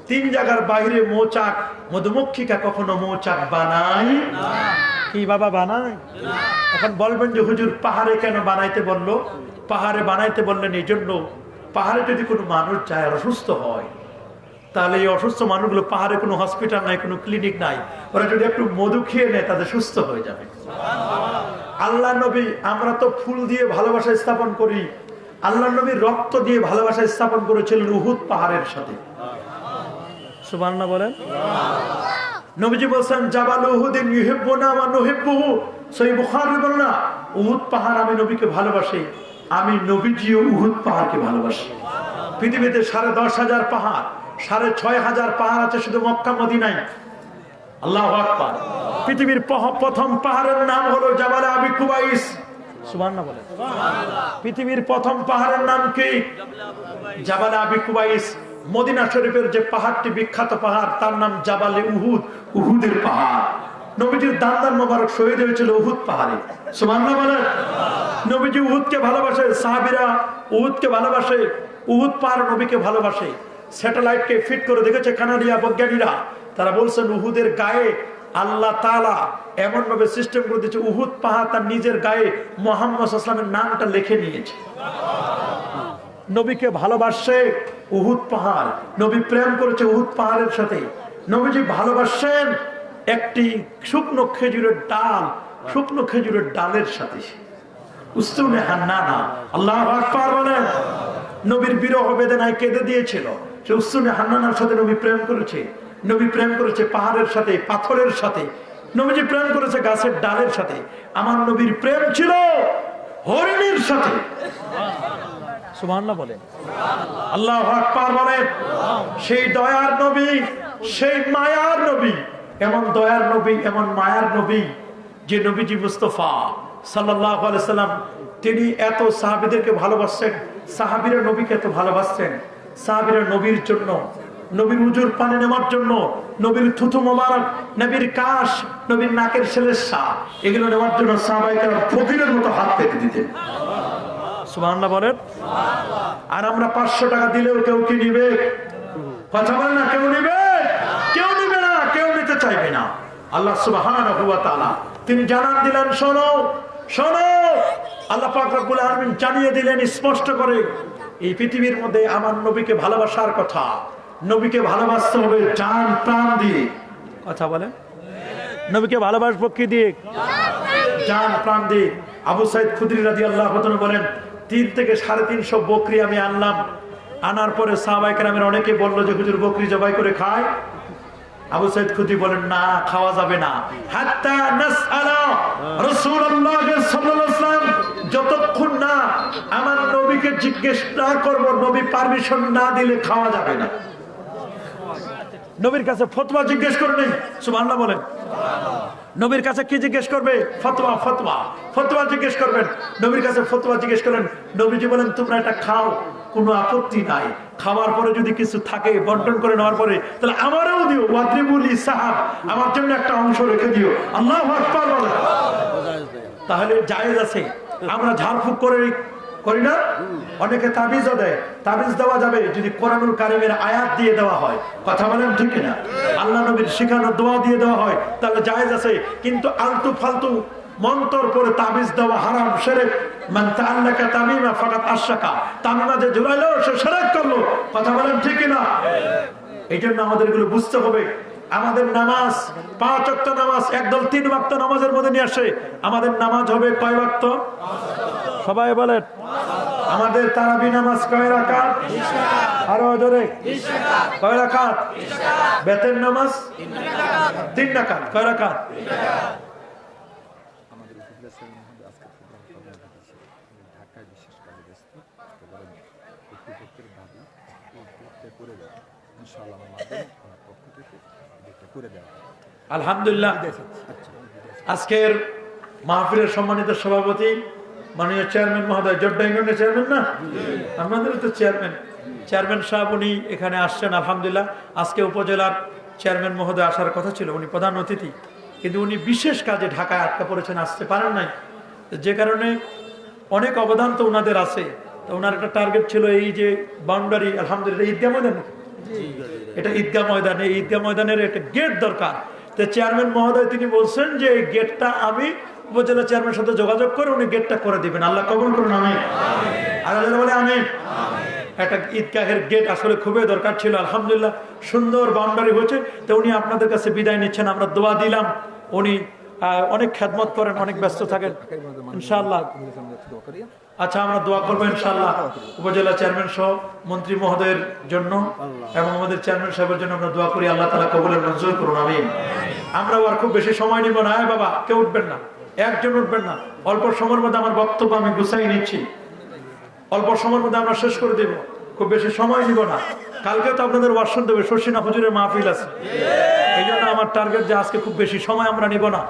3 জায়গার বাইরে মৌচাক। মধুমক্ষিকা কখনো মৌচাক বানায় না। কি বাবা বানায়? এখন বলবেন যে হুজুর পাহাড়ে কেন বানাইতে বললো? পাহাড়ে বানাইতে বললেন এই জন্য, পাহাড়ে যদি কোনো মানুষ যায় অসুস্থ হয় তাহলে এই অসুস্থ মানুষগুলো, পাহাড়ে কোনো হসপিটাল নাই, কোনো ক্লিনিক নাই, ওরা যদি একটু মধু খেয়ে নেয় তাদের সুস্থ হয়ে যাবে। আল্লাহ নবী, আমরা তো ফুল দিয়ে ভালোবাসা স্থাপন করি, আল্লাহ নবী রক্ত দিয়ে ভালোবাসা স্থাপন করেছিলেন উহুদ পাহাড়ের সাথে। সুবহানাল্লাহ বলেন। নবীজি বলছেন জাবাল উহুদিন ইউহিব্বুনা ওয়া নুহিব্বুহু। সহিহ বুখারী বলেন না, উহুদ পাহাড় আমি নবীকে ভালোবাসি, আমি নবীজিও উহুদ পাহাড়কে ভালোবাসি। পৃথিবীতে 10,500 পাহাড়, 6,500 পাহাড় আছে শুধু মক্কা মদিনায়। আল্লাহু আকবার। পৃথিবীর প্রথম পাহাড়ের নাম হলো জাবাল আবি কুবাইস। সুবহানাল্লাহ বলেন। পৃথিবীর প্রথম পাহাড়ের নাম কি? জাবাল আবি কুবাইস। মদিনা শরীফের যে পাহাড়টি বিখ্যাত পাহাড় তার নাম জাবালে উহুদ, উহুদের পাহাড়। নবীজির দান্দার মোবারক শহীদ হয়েছিল উহুদ পাহাড়ে। সুবহানাল্লাহ বলেন। নবীজি উহুদকে ভালোবাসে, সাহাবীরা উহুদকে ভালোবাসে, উহুদ পাহাড় নবীকে ভালোবাসে। স্যাটেলাইটকে ফিট করে দেখেছে কানাডিয়া বৈজ্ঞানিকরা, তারা বলছেন উহুদের গায়ে আল্লাহ তাআলা এমন ভাবে সিস্টেম করে দিয়েছে, উহুদ পাহাড় তার নিজের গায়ে মুহাম্মদ সাল্লাল্লাহু আলাইহি ওয়াসাল্লামের নামটা লিখে নিয়েছে। নবীকে ভালোবাসে উহুদ পাহাড়, নবী প্রেম করেছে উহুদ পাহাড়ের সাথে। নবীজি ভালোবাসেন একটি শুকনো খেজুরের ডাল, শুকনো খেজুরের ডালের সাথে। উস্তুনে হান্নানা। আল্লাহু আকবার বলেন। নবীর বিরহ বেদনায় কেঁদে দিয়েছিল, সে উস্তুনে হান্নানার সাথে নবী প্রেম করেছে। নবী প্রেম করেছে পাহাড়ের সাথে, পাথরের সাথে। নবীজি প্রেম করেছে গাছের ডালের সাথে। আমার নবীর প্রেম ছিল হরিণের সাথে। সুবহানাল্লাহ বলেন। আল্লাহু আকবার বলেন। সেই দয়ার নবী, সেই মায়ার নবী, এমন দয়ার নবী, এমন মায়ার নবী যে নবীজি মুস্তাফা সাল্লাল্লাহু আলাইহি সাল্লাম, তিনি এত সাহাবীদেরকে ভালোবাসছেন, সাহাবীরা নবীকে এত ভালোবাসছেন। সাহাবীরা নবীর জন্য, নবীর উজুর পানি নেওয়ার জন্য, নবীর থুথু মোবারক, নবীর কাশ, নবীর নাকের সেলেসা, এগুলো নেওয়ার জন্য সাহাবায়ে কেরাম ফকিরের মতো হাত পেতে দিতেন। সুবহানাল্লাহ বলেন। আর আমরা 500 টাকা দিলেও কেউ কি নিবে? কথা বলেন না, কেউ নিবে? কেউ নিবে না, কেউ নিতে চাইবে না। আল্লাহ সুবহানাহু ওয়া তাআলা তিনি জানান দিলেন, শোনো শোনো, আল্লাহ পাক রব্বুল আলামিন জানিয়ে দিলেন স্পষ্ট করে, এই পৃথিবীর মধ্যে আমার নবীকে ভালোবাসার কথা। নবীকে ভালোবাসতে হবে জান প্রাণ দিয়ে। কথা বলেন। নবীকে ভালোবাসবো কি দিয়ে? জান প্রাণ দিয়ে। আবু সাইদ খুদরি রাদিয়াল্লাহু আনহু বলেন 3 থেকে 350 বকরি আমি আনলাম। আনার পরে সাহাবায়ে কেরামের অনেকে বলল যে হুজুর বকরি জবাই করে খায়। আবু সাইদ খুদরি বলেন না, খাওয়া যাবে না, হাত্তা নাসআলা রাসূলুল্লাহ সাল্লাল্লাহু আলাইহি ওয়াসাল্লাম, যতক্ষণ না আমার নবীকে জিজ্ঞেস না করব, নবী পারমিশন না দিলে খাওয়া যাবে না। নবীর কাছে ফতোয়া জিজ্ঞেস করবেন, সুবহানাল্লাহ বলেন। নবীর কাছে কি জিজ্ঞেস করবে? ফতোয়া। ফতোয়া ফতোয়া জিজ্ঞেস করবেন। নবীর কাছে ফতোয়া জিজ্ঞেস করেন। নবীজি বলেন তোমরা এটা খাও, কোনো আপত্তি নাই। খাওয়ার পরে যদি কিছু থাকে বন্টন করে নেওয়ার পরে তাহলে আমারও দিও, ওয়াদ্রিবুল ইসাহাব, আমার জন্য একটা অংশ রেখে দিও। আল্লাহু আকবার বলেন। তাহলে জায়েজ আছে। আমরা ঝাড়ফুঁক করি না? অনেকে তাবিজও দেয়। তাবিজ দেওয়া যাবে যদি কোরআনুল কারীমের আয়াত দিয়ে দেওয়া হয়। কথা বলেন ঠিক না? আল্লাহ নবীর শিখানো দোয়া দিয়ে দেওয়া হয়, তাহলে জায়েজ আছে। কিন্তু আলতু ফালতু মন্তর করে তাবিজ দেওয়া হারাম, শিরক। মান তাআল্লাকা তামিমা ফাকাত আশরাকা, তামিমা যে জুড়াইলো সে শিরক করলো। কথা বলেন ঠিক না? এই জন্য আমাদের এগুলো বুঝতে হবে। আমাদের নামাজ 5 ওয়াক্ত নামাজ, একদল 3 ওয়াক্ত নামাজের মধ্যে নিয়ে আসে। আমাদের নামাজ হবে কয় ওয়াক্ত? সবাই বলেন। আমাদের তারাবি নামাজ কয় রাকাত? 20 রাকাত। আরো জোরে 20 রাকাত। কয় রাকাত? 20 রাকাত। বেতের নামাজ 3 রাকাত। কয় রাকাত? 3 রাকাত। আমাদের উপদেশের মধ্যে আজকে প্রোগ্রাম ঢাকায় বিশেষ কাজে ব্যস্ত। প্রত্যেকের দাবি করতে করে দেয় ইনশাআল্লাহ, আমাদের পক্ষ থেকে এটা করে দেওয়া। আলহামদুলিল্লাহ। আজকের মাহফিলের সম্মানিত সভাপতি মাননীয় চেয়ারম্যান মহোদয়, জোড্ডা ইউনিয়নের চেয়ারম্যান না, আমাদের তো চেয়ারম্যান সাহেব উনি এখানে আসছেন। আলহামদুলিল্লাহ। আজকে উপজেলার চেয়ারম্যান মহোদয় আসার কথা ছিল, উনি প্রধান অতিথি, কিন্তু উনি বিশেষ কাজে ঢাকায় আটকা পড়েছেন, আসতে পারেন নাই। যে কারণে অনেক অবদান তো ওনাদের আছে। তো ওনার একটা টার্গেট ছিল এই যে বাউন্ডারি, আলহামদুলিল্লাহ ঈদগাহ ময়দান, এটা ঈদগাহ ময়দান, এই ঈদগাহ ময়দানের একটা গেট দরকার। তো চেয়ারম্যান মহোদয় তিনি বলছেন যে এই গেটটা আমি উপজেলা চেয়ারম্যানের সাথে যোগাযোগ করে উনি গেটটা করে দিবেন। আল্লাহ কবুল করুন, আমিন। আর বলে আমিন। একটা ঈদগাহের গেট আসলে খুবই দরকার ছিল। আলহামদুলিল্লাহ সুন্দর বাউন্ডারি হয়েছে। তো উনি আপনাদের কাছে বিদায় নিচ্ছেন, আমরা দোয়া দিলাম। উনি অনেক খেদমত করেন, অনেক ব্যস্ত থাকেন ইনশাআল্লাহ। আচ্ছা, আমরা দোয়া করবো ইনশাআল্লাহ উপজেলা চেয়ারম্যান সহ মন্ত্রী মহোদয়ের জন্য এবং আমাদের চেয়ারম্যান সাহেবের জন্য আমরা দোয়া করি। আল্লাহ তাআলা কবুলের মঞ্জুর করুন, আমিন। আমরা আর খুব বেশি সময় নিব না। বাবা কেউ উঠবেন না, একজন উঠবেন না। অল্প সময়ের মধ্যে আমার বক্তব্য আমি গুছাই নিচ্ছি। অল্প সময়ের মধ্যে আমরা শেষ করে দেব, খুব বেশি সময় নিব না। কালকে তো আপনাদের ওয়াজ শুনতে হবে, শর্ষিনা হুজুরের মাহফিল আছে। এই জন্য আমার টার্গেট যে আজকে খুব বেশি সময় আমরা নিব না।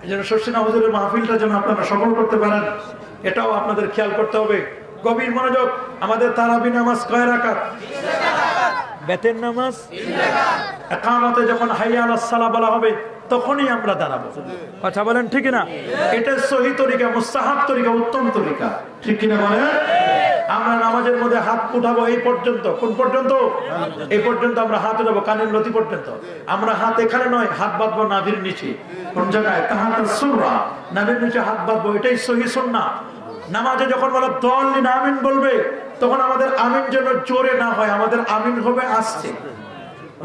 এই জন্য শর্ষিনা হুজুরের মাহফিলটা যেন আপনারা সফল করতে পারেন, এটাও আপনাদের খেয়াল করতে হবে। গভীর মনোযোগ। আমাদের তারাবি নামাজ কয় রাকাত? বেতের নামাজ ইকামতে যখন হাইয়া আলাস সালাহ বলা হবে তখনই আমরা দাঁড়াবো। কথা বলেন ঠিক না? এটা সহি তরিকা, মুস্তাহাব তরিকা, উত্তম তরিকা, ঠিক কিনা বলেন? আমরা নামাজের মধ্যে হাত উঠাবো এই পর্যন্ত। কোন পর্যন্ত? এই পর্যন্ত আমরা হাত উঠাবো, কানের লতি পর্যন্ত। আমরা হাত এখানে নয়, হাত বাঁধবো নাভির নিচে। কোন জায়গায়? তাহাতা সুররা, নাভির নিচে হাত বাঁধবো। এটাই সহি সুন্নাহ। নামাজে যখন বলা দলিন আমিন বলবে তখন আমাদের আমিন যেন জোরে না হয়, আমাদের আমিন হবে আস্তে।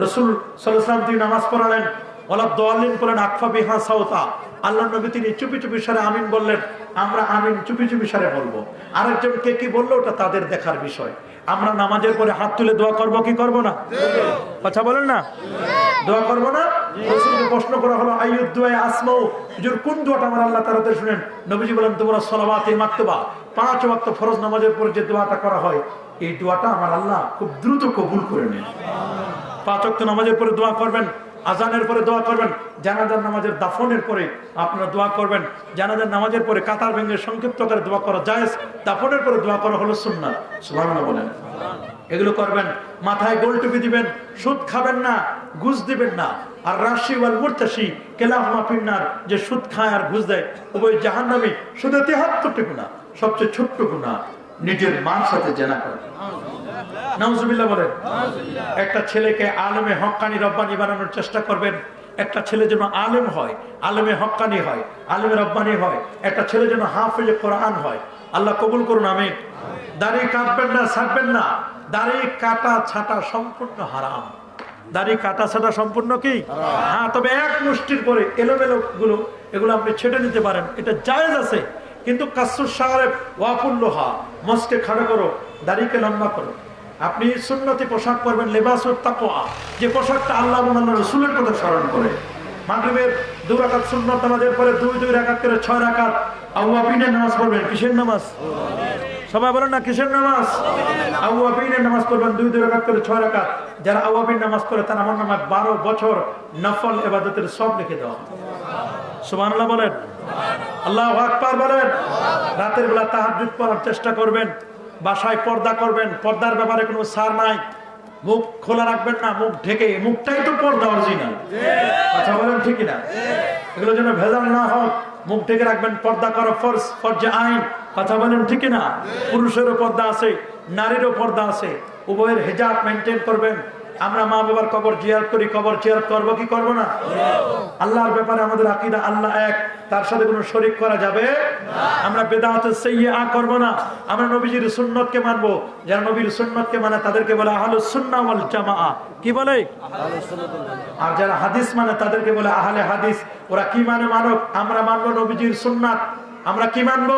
রাসূল সাল্লাল্লাহু আলাইহি ওয়াসাল্লাম তিনি নামাজ পড়ালেন, ওয়ালা দলিন বলেন আকফা বিহা সাওতা। আল্লাহর নবী তিনি চুপি চুপি সারে আমিন বললেন, আমরা আমিন চুপি চুপি সারে বলবো। আরেকজন কে কি বললো ওটা তাদের দেখার বিষয়। আমরা নামাজের পরে হাত তুলে দোয়া করবো কি করবো না? কথা বলেন না? দোয়া করবো না? রাসূলকে প্রশ্ন করা হলো আইয়ুদ দুআ আসমাউ, হুজুর কোন দোয়াটা আমার আল্লাহ তাআলা শুনেন? নবীজি বলেন তোমরা সালাওয়াতে মাকতুবা, 5 ওয়াক্ত ফরজ নামাজের পরে যে দোয়াটা করা হয় এই দোয়াটা আমার আল্লাহ খুব দ্রুত কবুল করে নেন। 5 ওয়াক্ত নামাজের পরে দোয়া করবেন, আজানের পরে দোয়া করবেন, জানাজার নামাজের দাফনের পরে আপনারা দোয়া করবেন। জানাজার নামাজের পরে কাতার ভেঙে সংক্ষিপ্ত করে দোয়া করা জায়েজ, দাফনের পরে দোয়া করা হলো সুন্নাত। সুবহানাল্লাহ বলেন। এগুলো করবেন। মাথায় গোল টুপি দিবেন, সুদ খাবেন না, ঘুষ দিবেন না। আর রাশি ওয়াল মুরতাশি কিলাহুমা ফিন্নার, যে সুদ খায় আর ঘুষ দেয় উভয় জাহান্নামী। শুধু 73টি গুনাহ, সবচেয়ে ছোট্ট গুনাহ নিজের মার সাথে জেনা করা। নাউজুবিল্লাহ বলেন। একটা ছেলেকে আলেমে হক্কানি রব্বানি বানানোর চেষ্টা করবেন। একটা ছেলে যেন আলেম হয়, আলেমে হক্কানি হয়, আলেমে রব্বানি হয়। একটা ছেলে যেন হাফেজে কোরআন হয়। আল্লাহ কবুল করুন, আমিন। দাড়ি কাটবেন না, ছাড়বেন না। দাড়ি কাটা ছাটা সম্পূর্ণ হারাম। দাড়ি কাটা ছাটা সম্পূর্ণ কি? হ্যাঁ, তবে এক মুষ্টির পরে এলোমেলো গুলো এগুলো আপনি ছেটে নিতে পারেন, এটা জায়েজ আছে। কিন্তু কাসরুশ শাআরে ওয়াফুল্লুহা, মস্কে খাড়া করো, দাড়িকে লম্বা করো। আপনি সুন্নতি পোশাক পরবেন, লিবাসুত তাকওয়া, যে পোশাকটা আল্লাহ এবং আল্লাহর রাসূলের কথা স্মরণ করে। মাগরিবের 2 রাকাত সুন্নত নামাজের পরে 2 রাকাত করে 6 রাকাত আওয়াবিনের নামাজ পড়বেন। কিসের নামাজ? সবাই বলেন না, কিসের নামাজ? আওয়াবিনের নামাজ পড়বেন 2 রাকাত করে 6 রাকাত। যারা আওয়াবিন নামাজ পড়ে তার আমার নামে 12 বছর নফল ইবাদতের সব লিখে দেওয়া। সুবহানাল্লাহ বলেন, আল্লাহু আকবার বলেন। রাতের বেলা তাহাজ্জুদ পড়ার চেষ্টা করবেন, বাসায় পর্দা করবেন, পর্দার ব্যাপারে কোনো ছাড় নাই। মুখ খোলা রাখবেন না, মুখ ঢেকে, মুখটাই তো পর্দা অরিজিনাল। কথা বলেন ঠিক না? এগুলো যেন ভেজাল না হোক, মুখ ঢেকে রাখবেন। পর্দা করা ফরজ, ফরজে আইন। কথা বলেন ঠিক না? পুরুষেরও পর্দা আছে, নারীরও পর্দা আছে। উভয়ের হিজাব মেনটেন করবেন। আমরা মা বাবার কবর জিয়ারত করি, কবর জিয়ারত করবো কি করবো না? আল্লাহর ব্যাপারে আমাদের আকীদা আল্লাহ এক, তার সাথে কোনো শরীক করা যাবে না। আমরা বেদাতে সাইয়্যা করব না। আমরা নবীজির সুন্নতকে মানবো। যারা নবীর সুন্নতকে মানে তাদেরকে বলে আহলুস সুন্নাহ ওয়াল জামাআহ। কি বলে? আহলুস সুন্নাহ। আর যারা হাদিস মানে তাদেরকে বলে আহলে হাদিস। ওরা কি মানে? মানব। আমরা মানবো নবীজির সুন্নাত। আমরা কি মানবো?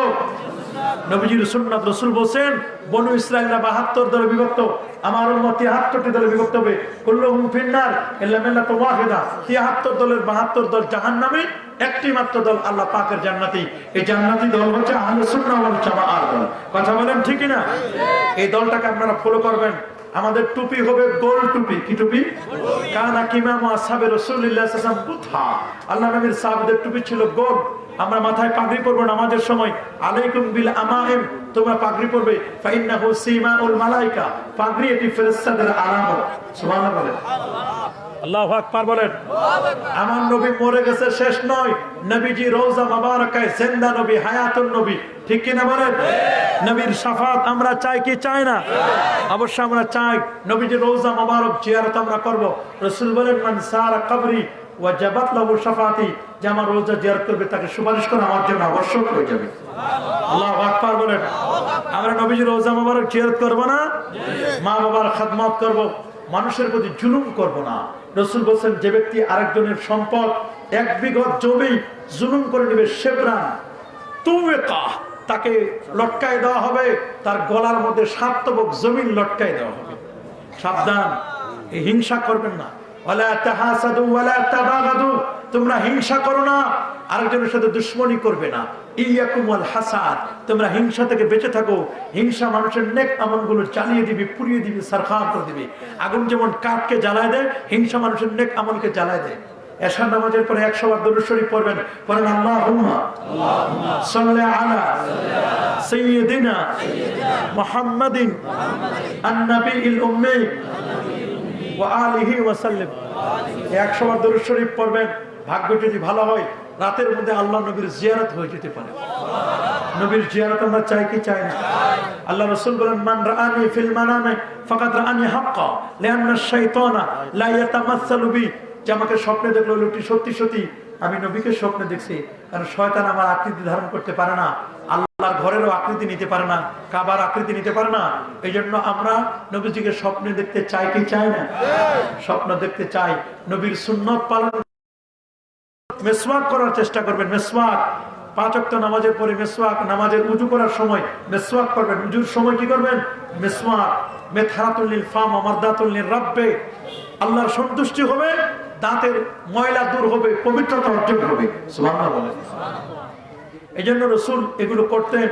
নবীজির সুন্নাত। রাসূল বলেন বনু ইসরাঈলরা ৭২ দলে বিভক্ত, আমার উম্মত ৭৩টি দলে বিভক্ত হবে। কুল্লুহুম ফিন্নার ইল্লা মিল্লাতুন ওয়াহিদা। ৭৩ দলের ৭২ দল জাহান্নামী, একটি মাত্র দল আল্লাহ পাকের জান্নাতি। এই জান্নাতি দল হচ্ছে আহলুস সুন্নাহ ওয়াল জামাআহ দল। কথা বলেন ঠিক না? এই দলটাকে আপনারা ফলো করবেন। আমাদের টুপি হবে গোল টুপি। কি টুপি? কানা কিমামু আসহাবে রাসূলিল্লাহ সাল্লাল্লাহু আলাইহি ওয়াসাল্লাম বুথা। আল্লাহ নবীর সাহাবাদের টুপি ছিল গোল। আমরা মাথায় পাগড়ি পরবো নামাজের সময়। আলাইকুম বিল আমাইম, তোমরা পাগড়ি পরবে। ফাইন্নাহু সিমাউল মালায়েকা, পাগড়ি এটি ফেরেশতাদের আলামত। সুবহানাল্লাহ বলেন, আল্লাহু আকবার বলেন। আমার নবী মরে গেছে শেষ নয়, নবীজি রওজা মুবারাকায় জিন্দা নবী, হায়াতুন নবী। ঠিক কি না বলেন? নবীর শাফাত আমরা চাই কি চাই না? অবশ্যই আমরা চাই। নবীজি রওজা মুবারক জিয়ারত আমরা করব। রাসূল বলেন মান সারা কবরি ওয়াজাবাত লাহু শাফাতি, যে আমার রওজা জিয়ারত করবে তাকে সুপারিশ করা আমার জন্য আবশ্যক হয়ে যাবে। আল্লাহু আকবার বলেন। আমরা নবীজি রওজা মুবারক জিয়ারত করব না? মা বাবার খেদমত করব, মানুষের প্রতি জুলুম করব না। রাসূল বলেন যে ব্যক্তি আরেকজনের সম্পদ 1 বিঘা জমি জুলুম করে নেবে, শেবরান তুওয়েকা, তাকে লটকায় দেওয়া হবে, তার গলার মধ্যে 7 তবক জমিন লটকায় দেওয়া হবে। সাবধান, এই হিংসা করবেন না। ওয়ালা তাহাসাদু ওয়ালা তাবাগাদু, তোমরা হিংসা করো না, আরেকজনের সাথে দুশমনি করবে না। ইয়াকুম ওয়াল হাসাদ, তোমরা হিংসা থেকে বেঁচে থাকো। হিংসা মানুষের নেক আমলগুলো জ্বালিয়ে দিবে, পুড়িয়ে দিবে, সারখার করে দিবে। আগুন যেমন কাঠকে জ্বালায় দেয়, হিংসা মানুষের নেক আমলকে জ্বালায় দেয়। এশার নামাজের পরে 100 বার দরুদ শরীফ পড়বেন। পড়েন আল্লাহুম্মা সাল্লি আলা সাইয়্যিদিনা মুহাম্মাদিন আন-নাবিয়্যিল উম্মি ওয়া আলিহি ওয়া সাল্লাম। 100 বার দরুদ শরীফ পড়বেন। ভাগ্য যদি ভালো হয় রাতের মধ্যে আল্লাহ নবীর জিয়ারত হয়ে যেতে পারে। নবীর জিয়ারত আমরা চাই কি চাই না? আল্লাহ রাসূল বলেন মান রাআনি ফিল মানামি ফাকাদ রাআনি হাক্কা লিআন্না আশ-শাইতানা লা ইয়াতামাসসালু বি, যে আমাকে স্বপ্নে দেখলো লোকটি সত্যি সত্যি আমি নবীকে স্বপ্নে দেখছি। কারণ শয়তান আমার আকৃতি ধারণ করতে পারে না, আল্লাহর ঘরেরও আকৃতি নিতে পারে না, কাবার আকৃতি নিতে পারে না। এই জন্য আমরা নবীজিকে স্বপ্নে দেখতে চাই কি চাই না? স্বপ্ন দেখতে চাই। নবীর সুন্নত পালন, মেসওয়াক করার চেষ্টা করবেন। মেসওয়াক 5 ওয়াক্ত নামাজের পরে মেসওয়াক, নামাজের উযু করার সময় মেসওয়াক করবেন। উযুর সময় কি করবেন? মেসওয়াক। মেথহারাতুল লিল ফাম ওয়া মারদাতুল লির রাব্বি, আল্লাহর সন্তুষ্টি হবে, দাঁতের ময়লা দূর হবে, পবিত্রতা অর্জন হবে। সুবহানাল্লাহ বলেন। এইজন্য রাসূল এগুলো করতেন।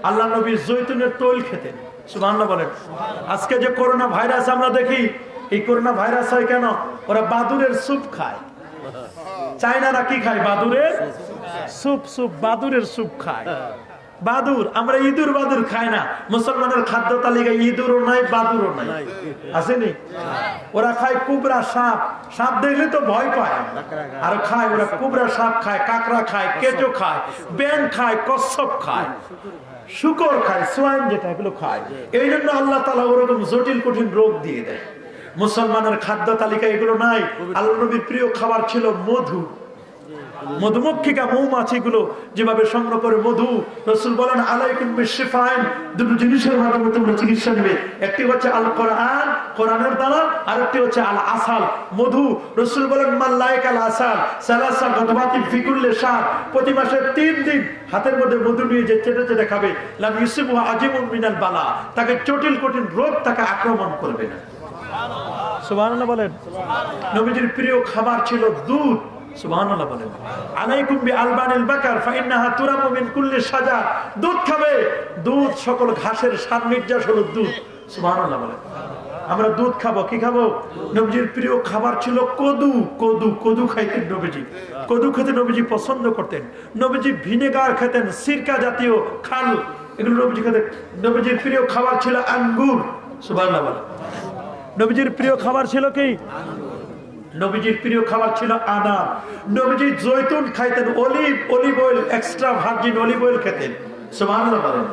আল্লাহ নবী জৈতুনের তৈল খেতেন। সুবহানাল্লাহ বলেন। আজকে যে করোনা ভাইরাস আমরা দেখি, এই করোনা ভাইরাস হয় কেন? ওরা বাদুরের স্যুপ খায়। চায়নারা কি খায়? বাদুরের স্যুপ। বাদুরের স্যুপ খায়। বাদুর, আমরা ইঁদুর বাদুর খাই না। মুসলমানের খাদ্য তালিকায় ইঁদুরও নাই, বাদুরও নাই, আসেনি? ওরা খায় কুবরা সাপ। সাপ দেখলে তো ভয় পায়, আর খায় ওরা কুবরা সাপ খায়, কাকড়া খায়, কেঁচো খায়, ব্যাঙ খায়, কচ্ছপ খায়, শুকর খায়, সোয়াইন যেটা, এগুলো খায়। এই জন্য আল্লাহ তাআলা ওরকম জটিল কঠিন রোগ দিয়ে দেয়। মুসলমানের খাদ্য তালিকায় এগুলো নাই। আল্লাহ নবীর প্রিয় খাবার ছিল মধু। মধুমক্ষিকা মৌমাছিগুলো যেভাবে সংগ্রহ করে মধু, রাসূল বলেন আলাইকুম বিশফাইন, দুটো জিনিসের মাধ্যমে তোমরা চিকিৎসা নেবে। একটি হচ্ছে আল কোরআন, কোরআনের দ্বারা, আর একটি হচ্ছে আল আসাল, মধু। রাসূল বলেন মাল্লাইক আল আসাল সালাসা গদবাতি ফি কুল্লি শাহর, প্রতি মাসে 3 দিন হাতের মধ্যে মধু নিয়ে যে চেটে চেটে খাবে, লাম ইউসিবু আজিমুন মিনাল বালা, তাকে জটিল কঠিন রোগ তাকে আক্রমণ করবে না। সুবহানাল্লাহ বলেন। নবীজির প্রিয় খাবার ছিল দুধ। সুবহানাল্লাহ বলেন। আলাইকুম বি আলবানিল বাকার ফাইন্নাহা তুরামু মিন কুল্লি শাজার, দুধ খাবে, দুধ সকল ঘাসের সার নির্যাস হলো দুধ। সুবহানাল্লাহ বলেন। আমরা দুধ খাবো, কি খাবো? নবীজির প্রিয় খাবার ছিল কদু। কদু কদু খাইতেন নবীজি, কদু খেতে নবীজি পছন্দ করতেন। নবীজি ভিনেগার খেতেন, সিরকা জাতীয় খাল, এগুলো নবীজি খেতেন। নবীজির প্রিয় খাবার ছিল আঙ্গুর। সুবহানাল্লাহ বলেন। নবীজির প্রিয় খাবার ছিল কি? নবীজির প্রিয় খাবার ছিল আনার। নবীজি জৈতুন খাইতেন, olive oil, extra virgin olive oil খেতেন। সুবহানাল্লাহ বলেন।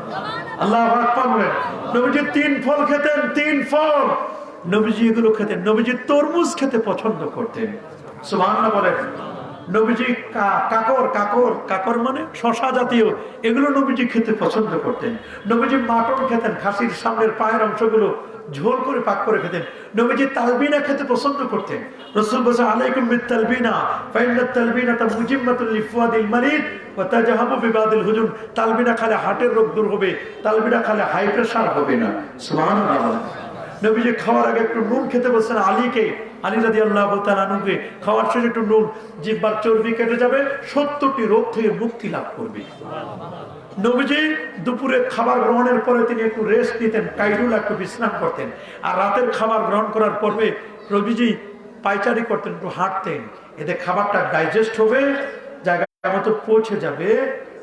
আল্লাহু আকবার বলেন। নবীজি 3 ফল খেতেন, 3 ফল নবীজি এগুলো খেতেন। নবীজি তরমুজ খেতে পছন্দ করতেন। সুবহানাল্লাহ বলেন। নবীজি কাকর মানে শশা জাতীয়, এগুলো নবীজি খেতে পছন্দ করতেন। নবীজি মাটন খেতেন, খাসির সামনের পায়ের অংশগুলো ঝোল করে পাক করে খেতেন। নবীজি তালবিনা খেতে পছন্দ করতেন। রাসূল বলেছেন আলাইকুম বিতালবিনা ফাইন্নাত তালবিনাতা মুজিম্মাতুল লিফওয়াদিল মারিদ ওয়া তাজহাবু বিবাদিল হুজুন, তালবিনা খেলে হার্টের রোগ দূর হবে, তালবিনা খেলে হাই প্রেসার হবে না। সুবহানাল্লাহ। নবীজি খাওয়ার আগে একটু নুন খেতে বলছেন আলীকে, আলী রাদিয়াল্লাহু তাআলা আনহুকে, খাওয়ার শেষে একটু নুন, জিহ্বার চর্বি কেটে যাবে, 70টি রোগ থেকে মুক্তি লাভ করবে। নবীজি দুপুরে খাবার গ্রহণের পরে তিনি একটু রেস্ট নিতেন, কাইলুলা, একটু বিশ্রাম করতেন। আর রাতের খাবার গ্রহণ করার পর্বে নবীজি পায়চারি করতেন, একটু হাঁটতেন। এতে খাবারটা ডাইজেস্ট হবে, জায়গা মতো পৌঁছে যাবে,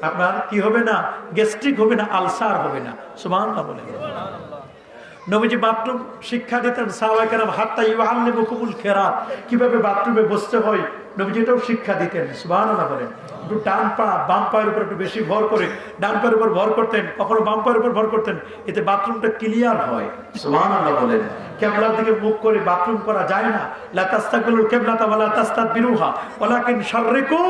আপনার কি হবে না, গ্যাস্ট্রিক হবে না, আলসার হবে না। সুবহানাল্লাহ বলেন। নবীজি বাথরুম শিক্ষা দিতেন সাহাবায়ে কেরাম, হাত্তা ইউআল্লিমুকুমুল খিরাত, কিভাবে বাথরুমে বসতে হয় নবীজি এটাও শিক্ষা দিতেন। সুবহানাল্লাহ বলেন। একটু ডান পা বাম পায়ের উপর একটু বেশি ভর করে ডান পায়ের উপর ভর করতেন, কখনো বাম পায়ের উপর ভর করতেন, এতে বাথরুমটা ক্লিয়ার হয়। সুবহানাল্লাহ বলেন। কিবলার দিকে মুখ করে বাথরুম করা যায় না। লা তাস্তাকবিলুল কিবলাতা ওয়া লা তাস্তাদবিরুহা ওয়ালাকিন শাররিকু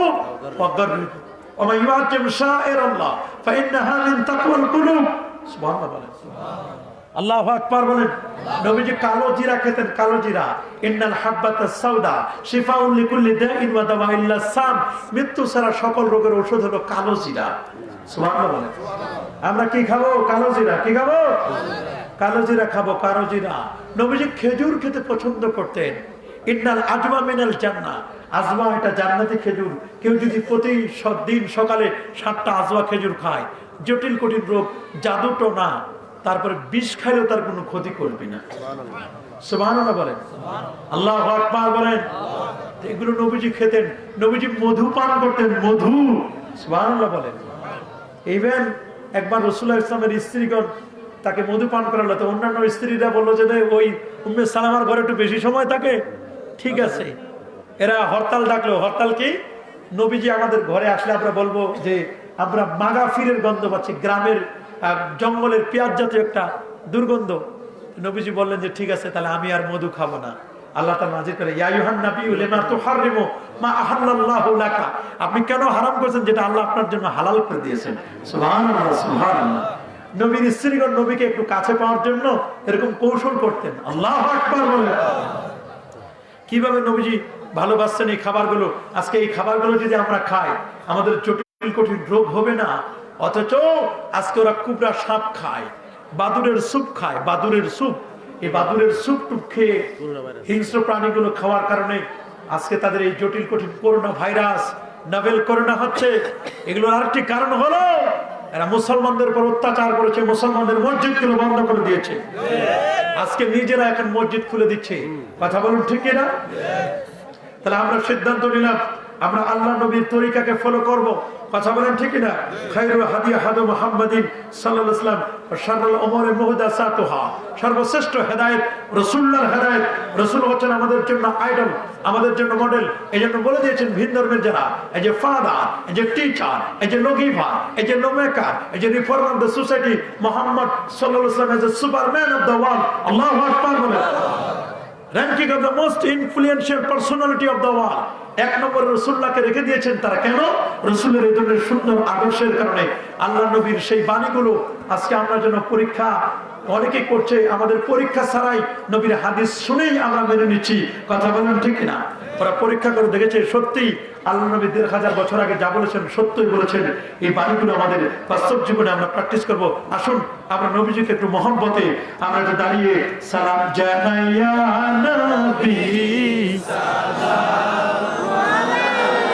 ওয়া গাররিবু ওয়া মান ইউআজ্জিম শাআইরাল্লাহ ফাইন্নাহা মিন তাকওয়াল কুলুব। সুবহানাল্লাহ বলেন। আল্লাহু আকবার বলেন। নবীজি কালো জিরা খেতেন, কালো জিরা। ইন্নাল হাব্বাতাস সাউদা শিফাউন লিকুল্লি দাইন ওয়া দাওয়া ইল্লা সাম, মৃত্যু ছাড়া সকল রোগের ঔষধ হলো কালো জিরা। সুবহানাল্লাহ বলেন। আমরা কি খাবো? কালো জিরা। কি খাবো? কালো জিরা খাবো, কালো জিরা। নবীজি খেজুর খেতে পছন্দ করতেন। ইন্নাল আজমা মিনাল জান্নাহ, আজমা এটা জান্নাতি খেজুর। কেউ যদি প্রতি দিন সকালে 7টা আজমা খেজুর খায়, জটিল কঠিন রোগ, জাদুটো না, তারপরে বিষ খাইলেও তার কোনো ক্ষতি করবে না। সুবহানাল্লাহ বলেন। আল্লাহু আকবার বলেন। এগুলো নবীজি খেতেন। নবীজি মধু পান করতেন, মধু। সুবহানাল্লাহ বলেন। ইভেন একবার রাসূলুল্লাহ ইসলামের স্ত্রীগণ তাকে মধু পান করালো, তো অন্যান্য স্ত্রীরা বললো যে ওই উম্মে সালামার ঘরে একটু বেশি সময় থাকে, ঠিক আছে। এরা হরতাল ডাকলো। হরতাল কি? নবীজি আমাদের ঘরে আসলে আমরা বলবো যে আমরা মাগাফিরের গন্ধ পাচ্ছি, গ্রামের জঙ্গলের পেঁয়াজ জাতীয় একটা দুর্গন্ধ। নবীজি বললেন যে ঠিক আছে, তাহলে আমি আর মধু খাবো না। আল্লাহ তাআলা নাযিল করে ইয়া আইয়ুহান নাবিয়্যু লিমা তুহাররিমু মা আহাল্লাল্লাহু লাকা, আপনি কেন হারাম করেছেন যেটা আল্লাহ আপনার জন্য হালাল করে দিয়েছেন। সুবহানাল্লাহ, সুবহানাল্লাহ। নবীর স্ত্রীগণ নবীকে একটু কাছে পাওয়ার জন্য এরকম কৌশল করতেন। আল্লাহু আকবার বলেন। কিভাবে নবীজি ভালোবাসছেন এই খাবারগুলো। আজকে এই খাবারগুলো যদি আমরা খাই, আমাদের জটিল কঠিন রোগ হবে না। অথচ আজকে ওরা কুবরা সাপ খায়, বাদুরের স্যুপ খায়, বাদুরের স্যুপ। এই বাদুরের স্যুপ টুপ খেয়ে হিংস্র প্রাণীগুলো খাওয়ার কারণে আজকে তাদের এই জটিল কঠিন করোনা ভাইরাস, নভেল করোনা হচ্ছে। এগুলোর আরেকটি কারণ হলো এরা মুসলমানদের উপর অত্যাচার করেছে, মুসলমানদের মসজিদগুলো বন্ধ করে দিয়েছে। আজকে নিজেরা এখন মসজিদ খুলে দিচ্ছে। কথা বলুন, ঠিক কিনা? তাহলে আমরা সিদ্ধান্ত নিলাম আমরা আল্লাহ নবীর তরিকাকে ফলো করব। কথা বলেন, ঠিক কিনা? খায়রুল হাদি হাদু মুহাম্মাদিন সাল্লাল্লাহু আলাইহি ওয়াসাল্লাম ওয়া শাররুল উমুরি মুহদাসাতুহা, সর্বশ্রেষ্ঠ হেদায়েত রাসূলুল্লাহর হেদায়েত। রাসূল হচ্ছেন আমাদের জন্য আইডল, আমাদের জন্য মডেল। এইজন্য বলে দিয়েছেন ভিন ধর্মের যারা, এই যে ফাদার, এই যে টিচার, এই যে লগিভার, এই যে লোমেকার, এই যে reform of the society, Muhammad সাল্লাল্লাহু আলাইহি ওয়াসাল্লাম is the Superman of the world. আল্লাহু আকবার বলেন। Ranking of the most influential personality of the world. এক নম্বরে রসুল্লাহকে রেখে দিয়েছেন তারা। কেন? রসুলের এই ধরনের সুন্দর আদর্শের কারণে। আল্লাহ নবীর সেই বাণীগুলো আজকে আমরা যেন পরীক্ষা অনেকে করছে, আমাদের পরীক্ষা ছাড়াই নবীর হাদিস শুনেই আমরা মেনে নিচ্ছি। কথা বলেন ঠিক কিনা? ওরা পরীক্ষা করে দেখেছে সত্যি আল্লাহ নবী ১,৫০০ বছর আগে যা বলেছেন সত্যই বলেছেন। এই বাণীগুলো আমাদের বাস্তব জীবনে আমরা প্র্যাকটিস করব। আসুন আমরা নবীজিকে একটু মহব্বতে আমরা একটু দাঁড়িয়ে সালাম জানাইয়া নবী